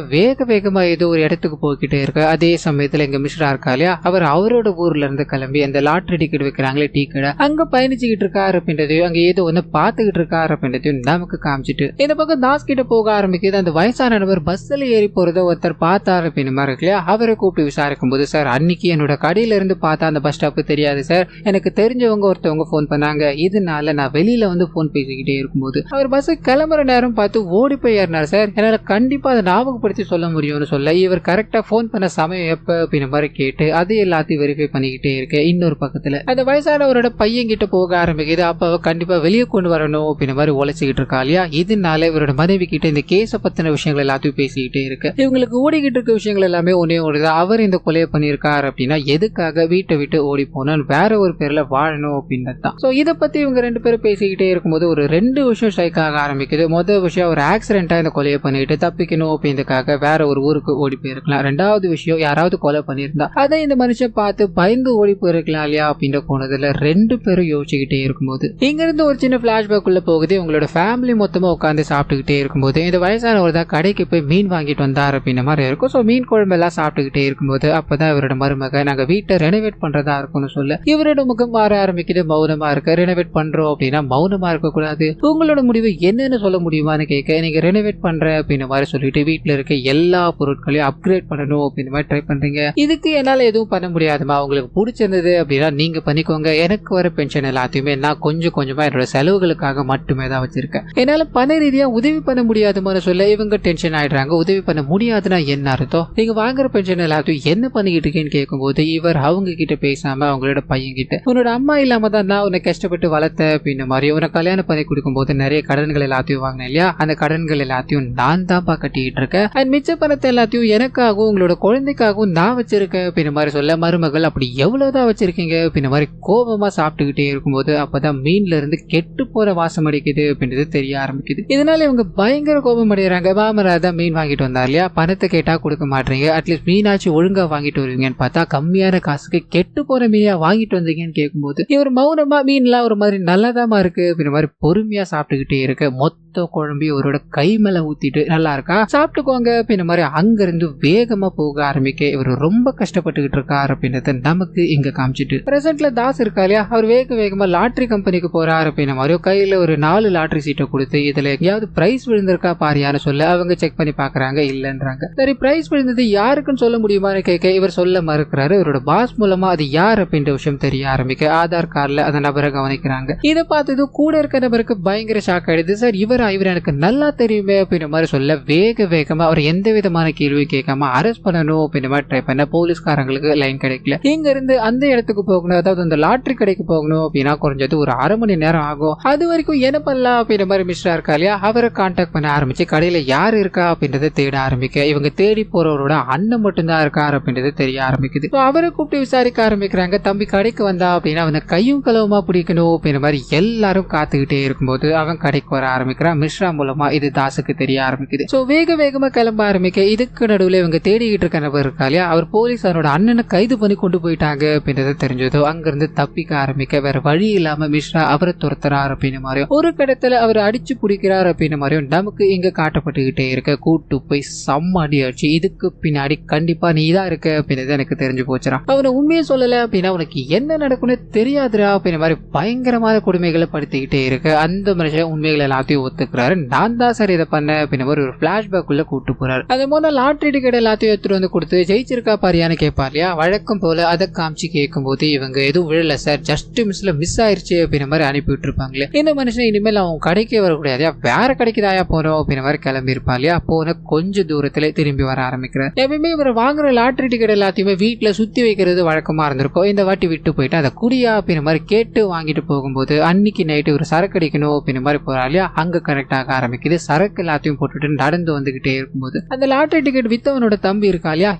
A: வேகமா ஏதோ ஒரு இடத்துக்கு போய்கிட்டே இருக்க அதே சமயத்துல எங்க மிஸ்ரா இருக்கா இல்லையா, அவரோட ஊர்ல இருந்து கிளம்பி அந்த லாட்டரி டிக்கெட் வைக்கிறாங்களே டீ கடை, அங்க பயணிச்சுக்கிட்டு இருக்காரு அப்படின்றதையும் அங்க ஏதோ ஒன்று பார்த்துக்கிட்டு இருக்காரு அப்படின்றதையும் நமக்கு காமிச்சிட்டு இந்த பக்கம் தாஸ் கிட்ட போக ஆரம்பிக்குது. அந்த வயசான நபர் பஸ்ல ஏறி போறத ஒருத்தர் பார்த்தாரு அப்படின்னு மாதிரி இருக்கு இல்லையா, அவரை கூப்பிட்டு விசாரிக்கும் போது, சார் அன்னைக்கு என்னோட கடையில இருந்து பார்த்தா அந்த பஸ் ஸ்டாப் தெரியாது சார், எனக்கு தெரிஞ்சவங்க ஒருத்தவங்க போன் பண்ணாங்க, இதனால நான் வெளியில வந்து போன் பேசிக்கிட்டே இருக்கும்போது அவர் பஸ் கிளம்புற நேரம் பார்த்து ஓடி போய் ஏறினார் சார், என்னால கண்டிப்பா அதை ஞாபகப்படுத்தி சொல்ல முடியும்னு சொல்ல இவர் கரெக்டா போன் பண்ண சமயம் எப்ப அப்படின்ற மாதிரி கேட்டு அது எல்லாத்தையும் வெரிஃபை பண்ணிக்கிட்டே இருக்கு. இன்னொரு பக்கத்துல அந்த வயசானவரோட பையன் கிட்ட போக ஆரம்பிக்குது. அப்ப கண்டிப்பா வெளியே கொண்டு வரணும் அப்படின்ற மாதிரி உழைச்சிக்கிட்டு இருக்கா இல்லையா, இதனால இவரோட மனைவி கிட்ட இந்த கேஸ பத்தின விஷயங்கள் எல்லாத்தையும் பேசிக்கிட்டே இருக்கு. இவங்களுக்கு ஓடிக்கிட்டு இருக்க விஷயங்கள் எல்லாமே ஒன்னே ஒண்ணுதான், அவர் இந்த கொலையை பண்ணியிருக்காரு அப்படின்னா எதுக்காக வீட்டை விட்டு ஓடி போனா வேற ஒரு பேர்ல வாழணும் அப்படின்னு தான். சோ இதை பத்தி இவங்க 2 பேரும் பேசிக்கிட்டே இருக்கும்போது ஒரு 2 விஷயம் ஸ்ட்ரைக் ஆக ஆரம்பிக்குது. முதல் விஷயம் ஒரு ஆக்சிடென்டா இந்த கொலையை பண்ணிட்டு தப்பிக்கணும் அப்படின்றதுக்காக வேற ஒரு ஊருக்கு ஓடி போயிருக்கலாம். 2வது விஷயம் யாராவது கொலை பண்ணியிருந்தா அதை இந்த மனுஷன் பார்த்து பயந்து ஓடி போயிருக்கலாம் இல்லையா அப்படின்ற கோணத்துல 2 பேரும் யோசிச்சுக்கிட்டே இருக்கும்போது இங்க இருந்து ஒரு சின்ன பிளாஷ்பேக் உள்ள போகுது. உங்களோட ஃபேமிலி மொத்தமா உட்காந்து சாப்பிட்டு சாப்பிட்டுக்கிட்டே இருக்கும்போது இந்த வயசானவர் தான் கடைக்கு போய் மீன் வாங்கிட்டு வந்தார் அப்படின்ற மாதிரி இருக்கும். ஸோ மீன் குழம்பு எல்லாம் சாப்பிட்டுக்கிட்டே இருக்கும்போது அப்பதான் இவரோட மருமக நாங்க வீட்டை ரெனோவேட் பண்றதா இருக்கும்னு சொல்ல இவரோட முகம் மாற ஆரம்பிக்குது. மௌனமா இருக்க. ரெனோவேட் பண்றோம் அப்படின்னா மௌனமா இருக்க கூடாது, உங்களோட முடிவு என்னன்னு சொல்ல முடியுமான்னு கேட்க நீங்க ரெனோவேட் பண்ற அப்படின்ற மாதிரி சொல்லிட்டு வீட்டுல இருக்க எல்லா பொருட்களையும் அப்கிரேட் பண்ணணும் அப்படின்ற மாதிரி ட்ரை பண்றீங்க. இதுக்கு என்னால எதுவும் பண்ண முடியாதுமா, உங்களுக்கு பிடிச்சிருந்தது அப்படின்னா நீங்க பண்ணிக்கோங்க, எனக்கு வர பென்ஷன் எல்லாத்தையுமே நான் கொஞ்சம் கொஞ்சமா என்னோட செலவுகளுக்காக மட்டுமே தான் வச்சிருக்கேன், என்னால பண ரீதியா உதவி பண்ண முடியாதுமான்னு சொல்ல இவங்க டென்ஷன் ஆயிடுறாங்க. உதவி பண்ண முடியாதுன்னா என்ன அர்த்தம், நீங்க வாங்குற பென்ஷன் எல்லாத்தையும் என்ன பண்ணிக்கிட்டு இருக்கேன்னு கேட்கும்போது இவர் அவங்க கிட்ட பேசாம அவங்களோட பையன் கிட்ட உன்னோட அம்மா இல்லாம தான் நான் உன்னை கஷ்டப்பட்டு வளர்த்த அப்படின்ற மாதிரி உன்னை கல்யாணம் பண்ணி கொடுக்கும் போது நிறைய கடன்கள் எல்லாத்தையும் வாங்கினேன் இல்லையா, அந்த கடன்கள் எல்லாத்தையும் நான் தான் கட்டிட்டு இருக்கேன், அண்ட் மிச்ச பணத்தை எல்லாத்தையும் எனக்காகவும் உங்களோட குழந்தைக்காகவும் நான் வச்சிருக்கேன் அப்படின்ற மாதிரி சொல்ல மருமகள் அப்படி எவ்வளவுதான் வச்சிருக்கீங்க அப்படின்ற மாதிரி கோபமா சாப்பிட்டுக்கிட்டே இருக்கும்போது அப்பதான் மீன்ல இருந்து கெட்டு போற வாசம் அடிக்குது அப்படின்றது தெரிய ஆரம்பிக்குது. இதனால இவங்க பயங்கர கோபம் அடைகிறாங்க. மாமனார் தான் மீன் வாங்கிட்டு வந்தார் இல்லையா, பணத்தை கேட்டா கொடுக்க மாட்டீங்க, அட்லீஸ்ட் மீனாச்சு ஒழுங்கா வாங்கிட்டு வருவீங்கன்னு பார்த்தா கம்மியான காசுக்கு கெட்டு போற மீனா வாங்கிட்டு வந்தீங்கன்னு கேட்கும்போது இவர் மௌனமா மீன்லாம் ஒரு மாதிரி நல்லதாமா இருக்கு அப்படின்ற மாதிரி பொறுமையா சாப்பிட்டுக்கிட்டே இருக்க மொத்த குழம்பி அவரோட கை மேல ஊத்திட்டு நல்லா இருக்கா சாப்பிட்டுக்கோங்க அப்படின்ற மாதிரி அங்கிருந்து வேகமா போக ஆரம்பிக்க இவர் ரொம்ப கஷ்டப்பட்டுக்கிட்டு இருக்காரு அப்படின்றத நமக்கு இங்க காமிச்சிட்டு பிரசன்ட்ல தாஸ் இருக்கா இல்லையா, அவர் வேகமா லாட்டரி கம்பெனிக்கு போறாரு அப்படின்ற மாதிரி கையில ஒரு 4 லாட்டரி சீட்டை கொடுத்து இதுல எங்கேயாவது பிரைஸ் விழுந்திருக்கா பாரியான்னு சொல்ல அவங்க செக் பண்ணி பாக்குறாங்க, இல்லன்றாங்க. சரி பிரைஸ் விழுந்தது யாருக்குன்னு சொல்ல முடியுமான்னு கேட்க இவர் சொல்ல மறுக்கிறாரு. இவரோட பாஸ் மூலமா அது யார் அப்படின்ற விஷயம் தெரிய ஆரம்பிக்க ஆதார் கார்டுல அந்த நபரை கவனிக்கிறாங்க. இதை பார்த்தது கூட இருக்க நபருக்கு பயங்கர ஷாக் ஆயிடுது. சார் இவர் எனக்கு நல்லா தெரியுமே அப்படின்ற மாதிரி சொல்ல வேகமா அவர் எந்த விதமான கேள்வி கேட்காம அரெஸ்ட் பண்ணணும் அப்படின்ற மாதிரி ட்ரை பண்ண போலீஸ்காரங்களுக்கு லைன் கிடைக்கல. இங்க இருந்து அந்த இடத்துக்கு போகணும், அதாவது அந்த லாட்டரி கடைக்கு போகணும் அப்படின்னா குறைஞ்சது ஒரு 1/2 மணி நேரம் ஆகும். அது வரைக்கும் என்ன பண்ணலாம் அப்படின்ற மாதிரி மிஸ்டர் இருக்கா இல்லையா, அவரை கான்டாக்ட் பண்ண ஆரம்பிச்சு கடையில யாரு இருக்கா அப்படின்றத தேட ஆரம்பிக்க இவங்க தேடி போறவரோட அண்ணன் மட்டும்தான் இருக்காரு அப்படின்றது தெரிய ஆரம்பிக்குது. அவரை கூப்பிட்டு விசாரிக்க ஆரம்பிக்கிறாங்க. தம்பி கடைக்கு வந்தா அப்படின்னா அவனை கையும் களவுமா பிடிக்கணும் அப்படின்ற மாதிரி எல்லாரும் காத்துக்கிட்டே இருக்கும்போது அவன் கடைக்கு வர ஆரம்பிக்கிறான். மிஸ்ரா மூலமா இது தாஸுக்கு தெரிய ஆரம்பிக்குது. சோ வேகமா கிளம்ப ஆரம்பிக்க இதுக்கு நடுவுல இவங்க தேடிக்கிட்டு இருக்க நபர் இருக்கா இல்லையா, அவர் போலீஸாரோட அண்ணனை கைது பண்ணி கொண்டு போயிட்டாங்க அப்படின்றத தெரிஞ்சதோ அங்கிருந்து தப்பிக்க ஆரம்பிக்க வேற வழி இல்லாம மிஸ்ரா அவரை துரத்துறாரு அப்படின்னு மாதிரியும் ஒரு கடத்துல அவர் அடிச்சு பிடிக்கிறார் அப்படின்னு மாதிரியும் நமக்கு இங்க காட்டப்பட்டுக்கிட்டே இருக்க. கூட்டு போய் செம்ம அடி அடிச்சு இதுக்கு பின்னாடி கண்டிப்பா நீ தான் இருக்க அப்படின்றது எனக்கு தெரிஞ்சு போச்சுறான். அவனை உண்மையை சொல்லல அப்படின்னா உனக்கு என்ன நடக்கும்னு தெரியாதுரா அப்படின்ற மாதிரி பயங்கரமான கொடுமைகளை படுத்திக்கிட்டே இருக்கு. அந்த மனுஷன் உண்மைகளை எல்லாத்தையும் ஒத்துக்கிறாரு. நான் தான் சார் இதை பண்ண அப்படின்னு ஒரு பிளாஷ்பேக் உள்ள கூட்டு போறாரு. அது போல லாட்டரி டிக்கெட் எல்லாத்தையும் எடுத்துட்டு வந்து கொடுத்து ஜெயிச்சிருக்கா பாரியான்னு கேட்பார் இல்லையா, வழக்கம் போல அதை காமிச்சு கேட்கும் போது இவங்க எதுவும் விழல சார், ஜஸ்ட் மிஸ்ல மிஸ் ஆயிருச்சு அப்படின்ற மாதிரி அனுப்பி விட்டுருப்பாங்களே. இந்த மனுஷன் இனிமேல் அவன் கடைக்கே வரக்கூடாது, வேற கடைக்கு தாயா போறோம் அப்படின்ற மாதிரி கிளம்பி இருப்பா இல்லையா. போன கொஞ்ச தூரத்துல திரும்பி வர ஆரம்பிக்கிறார். எப்பயுமே இவர் வாங்குற லாட்டரி டிக்கெட் எல்லாத்தையுமே வீட்டுல சுத்தி வைக்கிறது வழக்கமா இருந்திருக்கும். இந்த வாட்டி விட்டு போயிட்டு அதை குடியா அப்படின்ற மாதிரி கேட்டு வாங்கிட்டு போகும்போது அன்னைக்கு நைட்டு ஒரு சரக்கு அடிக்கணும் அப்படின்ற மாதிரி போறா இல்லையா, அங்க கரெக்ட் ஆக ஆரம்பிக்குது. சரக்கு எல்லாத்தையும் போட்டுட்டு நடந்து வந்துகிட்டே இருக்கும்போது அந்த லாட்டரி டிக்கெட் வித்தவனோட தம்பி இருக்கா இல்லையா,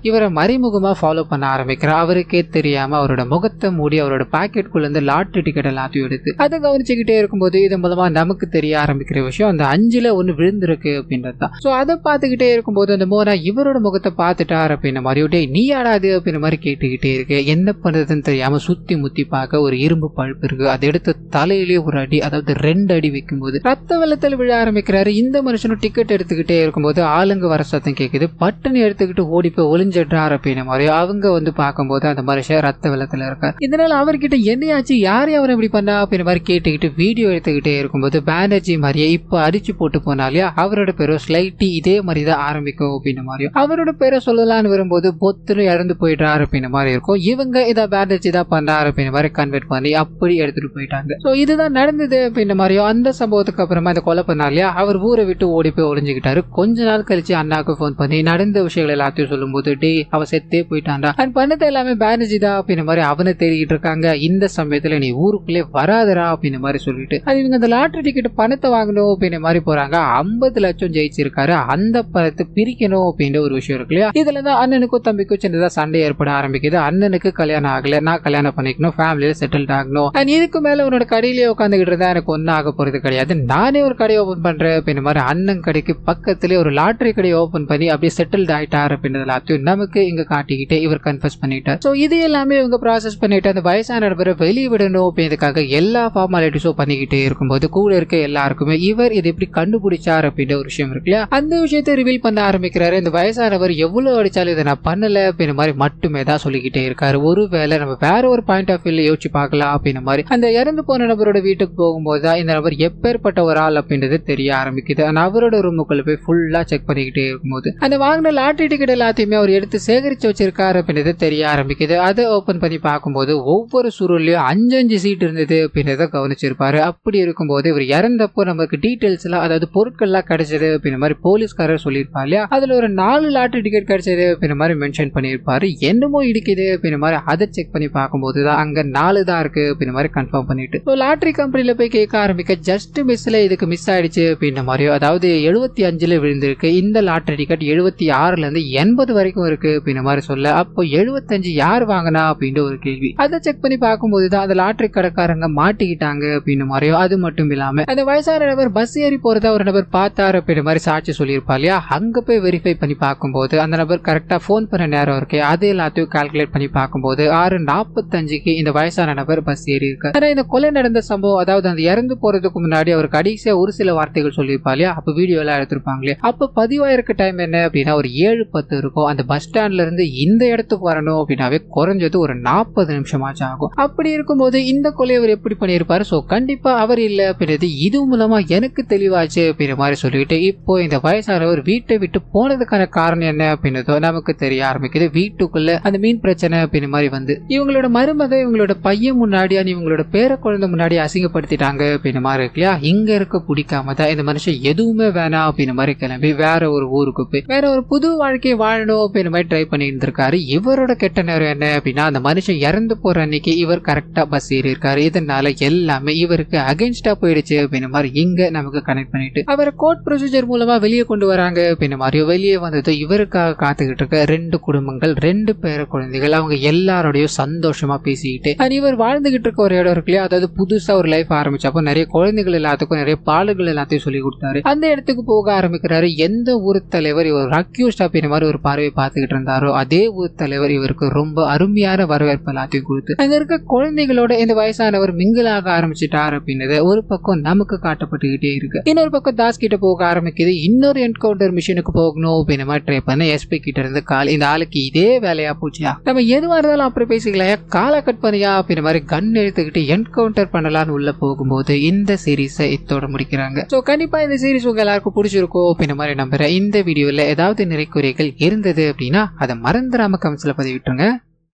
A: இவரை மறைமுகமா ஃபாலோ பண்ண ஆரம்பிக்கிறார். அவருக்கே தெரியாம அவரோட முகத்தை மூடி அவரோட பாக்கெட்டுக்குள்ள இருந்து லாட்டரி டிக்கெட் எல்லாத்தையும் எடுத்து அதை கவனிச்சுக்கிட்டே இருக்கும்போது இது மூலமா நமக்கு தெரிய ஆரம்பிக்கிற விஷயம் அந்த 5ல 1 விழுந்திருக்கு அப்படின்றது தான். சோ அதை பார்த்துக்கிட்டே இருக்கும்போது அந்த மோனா இவரோட முகத்தை பார்த்துட்டார் அப்படின்ற மாதிரி நீ ஆடாது அப்படின்ற மாதிரி கேட்டுக்கிட்டே இருக்கு. என்ன பண்றதுன்னு தெரியாம சுத்தி முத்தி பார்க்க ஒரு இரும்பு பழுப்பு இருக்கு, அதை எடுத்து தலையிலேயே ஒரு அடி, அதாவது 2 அடி வைக்கும்போது ரத்த வெள்ளத்தில் விழ ஆரம்பிக்கிறாரு. இந்த மனுஷனும் டிக்கெட் எடுத்துக்கிட்டே இருக்கும்போது ஆளுங்க வர சத்தம் கேட்குது. பட்டுன்னு எடுத்துக்கிட்டு ஓடி போய் ஒளிஞ்சிடுறாரு அப்படின்ற மாதிரி அவங்க வந்து பார்க்கும்போது அந்த மனுஷன் ரத்த வெள்ளத்துல இருக்கார். இதனால அவர்கிட்ட என்னையாச்சு யார் அவர் இப்படி பண்ணா அப்படின்ற மாதிரி கேட்டுக்கிட்டு வீடியோ எடுத்துக்கிட்டே இருக்கும்போது பானர்ஜி மாதிரியே இப்ப அடிச்சு போட்டு போனாலே அவரோட பேரும் ஸ்லைட்டி இதே மாதிரி தான் ஆரம்பிக்கும் அப்படின்ற மாதிரியும் அவரோட பேரை சொல்லலான்னு வரும்போது பொத்துன்னு இறந்து போயிடுறாரு அப்படின்ற மாதிரி இருக்கும். இவங்க இதை பானர்ஜி தான் பண்றாரு அப்படின்ற மாதிரி கன்வெர்ட் பண்ணி அப்படி எடுத்துட்டு போயிட்டாங்க. ஸோ இதுதான் நடந்தது அப்படின்ற மாதிரியும் அந்த சம்பவத்துக்கு அப்புறமா இந்த கொலை பண்ணாலையா அவர் ஊரை விட்டு ஓடி போய் ஒளிஞ்சுக்கிட்டாரு. கொஞ்ச நாள் கழிச்சு அண்ணாக்கு போன் பண்ணி நடந்த விஷயங்கள் எல்லாத்தையும் சொல்லும் போது டே அவ செத்தே போயிட்டான்டா, அண்ட் பண்ணது எல்லாமே பானர்ஜி தான் அப்படின்ற மாதிரி அவனை தேடிக்கிட்டு இருக்காங்க. இந்த சமயத்துல நீ ஊருக்குள்ளே வராதரா அப்படின்ற மாதிரி சொல்லிட்டு அது இவங்க அந்த லாட்டரி டிக்கெட் பணத்தை வாங்கணும் அப்படின்ற மாதிரி போறாங்க. 50 லட்சம் ஜெயிச்சிருக்காரு, அந்த பணத்தை பிரிக்கணும் அப்படின்ற ஒரு விஷயம் இருக்கு இல்லையா. இதுலதான் அண்ணனுக்கும் தம்பிக்கும் சின்னதா சண்டை ஏற்பட ஆரம்பிக்குது. அண்ணனுக்கு கல்யாணம் ஆகல, நான் கல்யாணம் பண்ணிக்கணும், ஃபேமிலியில செட்டில்ட் ஆகணும், அண்ட் இதுக்கு மேல உன்னோட கடையிலேயே உட்காந்துக்கிட்டு இருந்தா எனக்கு ஒன்னும் ஆக போறது கிடையாது, நானே ஒரு கடை கடை ஓபன் பண்ற அப்படின்ற மாதிரி அண்ணன் கடைக்கு பக்கத்துல ஒரு லாட்டரி கடை ஓபன் பண்ணி அப்படியே செட்டில்ட் ஆயிட்டார் அப்படின்றது எல்லாத்தையும் நமக்கு இங்க காட்டிக்கிட்டு இவர் கன்ஃபஸ் பண்ணிட்டார். சோ இது எல்லாமே இவங்க ப்ராசஸ் பண்ணிட்டு அந்த வயசான நபரை வெளியே விடணும் அப்படின்றதுக்காக எல்லா ஃபார்மாலிட்டிஸும் பண்ணிக்கிட்டே இருக்கும்போது கூட இருக்க எல்லாருக்குமே இவர் இது எப்படி கண்டுபிடிச்சார் அப்படின்ற ஒரு விஷயம் இருக்கு இல்லையா, அந்த விஷயத்தை ரிவீல் பண்ண ஆரம்பிக்கிறாரு. இந்த வயசானவர் எவ்வளவு அடிச்சாலும் இதை நான் பண்ணல அப்படின்ற மாதிரி மட்டுமே தான் சொல்லிக்கிட்டே இருக்காரு. ஒருவேளை நம்ம வேற ஒரு பாயிண்ட் ஆஃப் வியூல யோசிச்சு பார்க்கலாம் அப்படின்ற மாதிரி அந்த இறந்து போன நபரோட வீட்டுக்கு போகும்போது தான் இந்த நபர் எப்பேற்பட்ட ஒரு ஆள் அப்படின்றது தெரிய ஆரம்பிக்குது. அந்த அவரோட ரூமுக்குள்ள போய் ஃபுல்லா செக் பண்ணிக்கிட்டே இருக்கும்போது அந்த வாங்கின லாட்டரி டிக்கெட் எல்லாத்தையுமே அவர் எடுத்து சேகரிச்சு வச்சிருக்காரு அப்படின்றது தெரிய ஆரம்பிக்குது. அதை ஓபன் பண்ணி பார்க்கும்போது ஒவ்வொரு சுருள்லயும் 5 சீட் இருந்தது அப்படின்றத கவனிச்சிருப்பாரு. அப்படி இருக்கும்போது இவர் இறந்தப்போ நமக்கு டீடைல்ஸ் எல்லாம், அதாவது பொருட்கள் எல்லாம் கிடைச்சது அப்படின்ற மாதிரி போலீஸ்காரர் சொல்லியிருப்பார் இல்லையா, அதுல ஒரு 4 லாட்டரி டிக்கெட் கிடைச்சது அப்படின்ற மாதிரி மென்ஷன் பண்ணியிருப்பாரு. என்னமோ இடிக்குது அப்படின்ற மாதிரி அதை செக் பண்ணி பார்க்கும்போது தான் அங்க 4 தான் இருக்கு அப்படின்ற மாதிரி கன்ஃபார்ம் பண்ணிட்டு லாட்டரி கம்பெனில போய் கேட்க ஆரம்பிக்க ஜஸ்ட் மிஸ்ல இதுக்கு மிஸ் ஆயிடுச்சு அப்படின்ற மாதிரியோ, அதாவது 75ல விழுந்திருக்கு, இந்த லாட்டரி டிக்கெட் 76ல இருந்து 80 வரைக்கும் இருக்கு அப்படின்ற மாதிரி சொல்ல, அப்போ 75 யார் வாங்கினா அப்படின்ற ஒரு கேள்வி. அதை செக் பண்ணி பார்க்கும்போது தான் அந்த லாட்டரி கடைக்காரங்க மாட்டிக்கிட்டாங்க அப்படின்ற மாதிரியோ, அது மட்டும் இல்லாம அந்த வயசான நபர் பஸ் ஏறி போறதா ஒரு நபர் பார்த்தாரு அப்படின்ற மாதிரி சாட்சி சொல்லியிருப்பா இல்லையா, அங்க போய் வெரிஃபை பண்ணி பார்க்கும்போது அந்த நபர் கரெக்டா போன் பண்ண நேரம் இருக்கு, அது எல்லாத்தையும் கால்குலேட் பண்ணி பார்க்கும்போது 6:45க்கு இந்த வயசான நபர் பஸ் ஏறி இருக்கு. ஆனா இந்த கொலை நடந்த சம்பவம், அதாவது அந்த இறந்து போறதுக்கு முன்னாடி அவர் கடைசியா ஒரு சில வார்த்தைகள் சொல்லியிருப்பா இல்லையா, அப்ப வீடியோ எல்லாம் எடுத்திருப்பாங்களே, அப்ப பதிவாயிருக்க டைம் என்ன அப்படின்னா ஒரு 7:10 இருக்கும். அந்த பஸ் ஸ்டாண்ட்ல இருந்து இந்த இடத்துக்கு வரணும் அப்படின்னாவே குறைஞ்சது ஒரு 40 நிமிஷமாச்சு ஆகும். அப்படி இருக்கும்போது இந்த கொலை அவர் எப்படி பண்ணியிருப்பாரு? சோ கண்டிப்பா அவர் இல்ல அப்படின்றது இது மூலமா எனக்கு தெளிவாச்சு அப்படின்ற மாதிரி சொல்லிட்டு இப்போ இந்த வயசானவர் வீட்டை விட்டு போனதுக்கான காரணம் என்ன அப்படின்றதோ நமக்கு தெரிய ஆரம்பிக்குது. வீட்டுக்குள்ள அந்த மீன் பிரச்சனை அப்படின்ற மாதிரி வந்து இவங்களோட மருமக இவங்களோட பையன் முன்னாடி இவங்களோட பேர குழந்தை முன்னாடி அசிங்கப்படுத்திட்டாங்க அப்படின்ற மாதிரி இருக்கு இல்லையா, இங்க இருக்க பிடிக்காம தான் இந்த மனுஷன் எதுவுமே வேணாம் அப்படின்ற மாதிரி கிளம்பி வேற ஒரு ஊருக்கு போய் வேற ஒரு புது வாழ்க்கையை வாழணும் அப்படின்ற மாதிரி ட்ரை பண்ணி இருந்திருக்காரு. இவரோட கெட்ட நேரம் என்ன அப்படின்னா அந்த மனுஷன் இறந்து போற அன்னைக்கு இவர் கரெக்டா பஸ் ஏறி இருக்காரு. இதனால எல்லாமே இவருக்கு அகைன்ஸ்டா போயிடுச்சு அப்படின்ற மாதிரி இங்க நமக்கு கனெக்ட் பண்ணிட்டு அவரை கோர்ட் ப்ரொசீஜர் மூலமா வெளியே கொண்டு வராங்க அப்படின்ற மாதிரி வெளியே வந்தது இவருக்காக காத்துக்கிட்டு இருக்க 2 குடும்பங்கள், 2 பேர குழந்தைகள், அவங்க எல்லாரோடையும் சந்தோஷமா பேசிக்கிட்டு இவர் வாழ்ந்துகிட்டு இருக்க ஒரு இடம் இருக்கு இல்லையா, அதாவது புதுசா ஒரு லைஃப் ஆரம்பிச்சப்போ நிறைய குழந்தைகள் எல்லாத்துக்கும் நிறைய பாலுகள் எல்லாத்தையும் சொல்லி கொடுத்தாரு. அந்த இடத்துக்கு போக ஆரம்பிக்கிறாரு. எந்த ஊர் தலைவர் இவர் அக்யூஸ்ட் அப்படின்ற மாதிரி ஒரு பார்வையை பார்த்துக்கிட்டு இருந்தாரோ அதே ஊர் தலைவர் இவருக்கு ரொம்ப அருமையான வரவேற்பு எல்லாத்தையும் கொடுத்து அங்க இருக்க குழந்தைகளோட இந்த வயசானவர் மிங்கிளாக ஆரம்பிச்சிட்டார் அப்படின்றது ஒரு பக்கம் நமக்கு காட்டப்பட்டுக்கிட்டே இருக்கு. இன்னொரு பக்கம் தாஸ் கிட்ட போக ஆரம்பிக்குது. இன்னொரு என்கவுண்டர் மிஷினுக்கு போகணும் அப்படின்ற மாதிரி ட்ரை பண்ண எஸ்பி கிட்ட இருந்து கால், இந்த ஆளுக்கு இதே வேலையா போச்சியா, நம்ம எதுவா இருந்தாலும் அப்புறம் பேசிக்கலையா, காலை கட் பண்ணியா அப்படின்ற மாதிரி கண் எடுத்துக்கிட்டு என்கவுண்டர் பண்ணலான்னு உள்ள போகும்போது இந்த சீரீஸை இதோட முடிக்கிறாங்க. சோ கண்டிப்பா இந்த சீரீஸ் உங்க எல்லாருக்கும் பிடிச்சிருக்கும் அப்படின்ற மாதிரி நம்புறேன். இந்த வீடியோல ஏதாவது நிறைய குறைகள் இருந்தது அப்படின்னா அதை மறந்துடாம கமெண்ட்ஸ்ல பதிவிட்டுருங்க.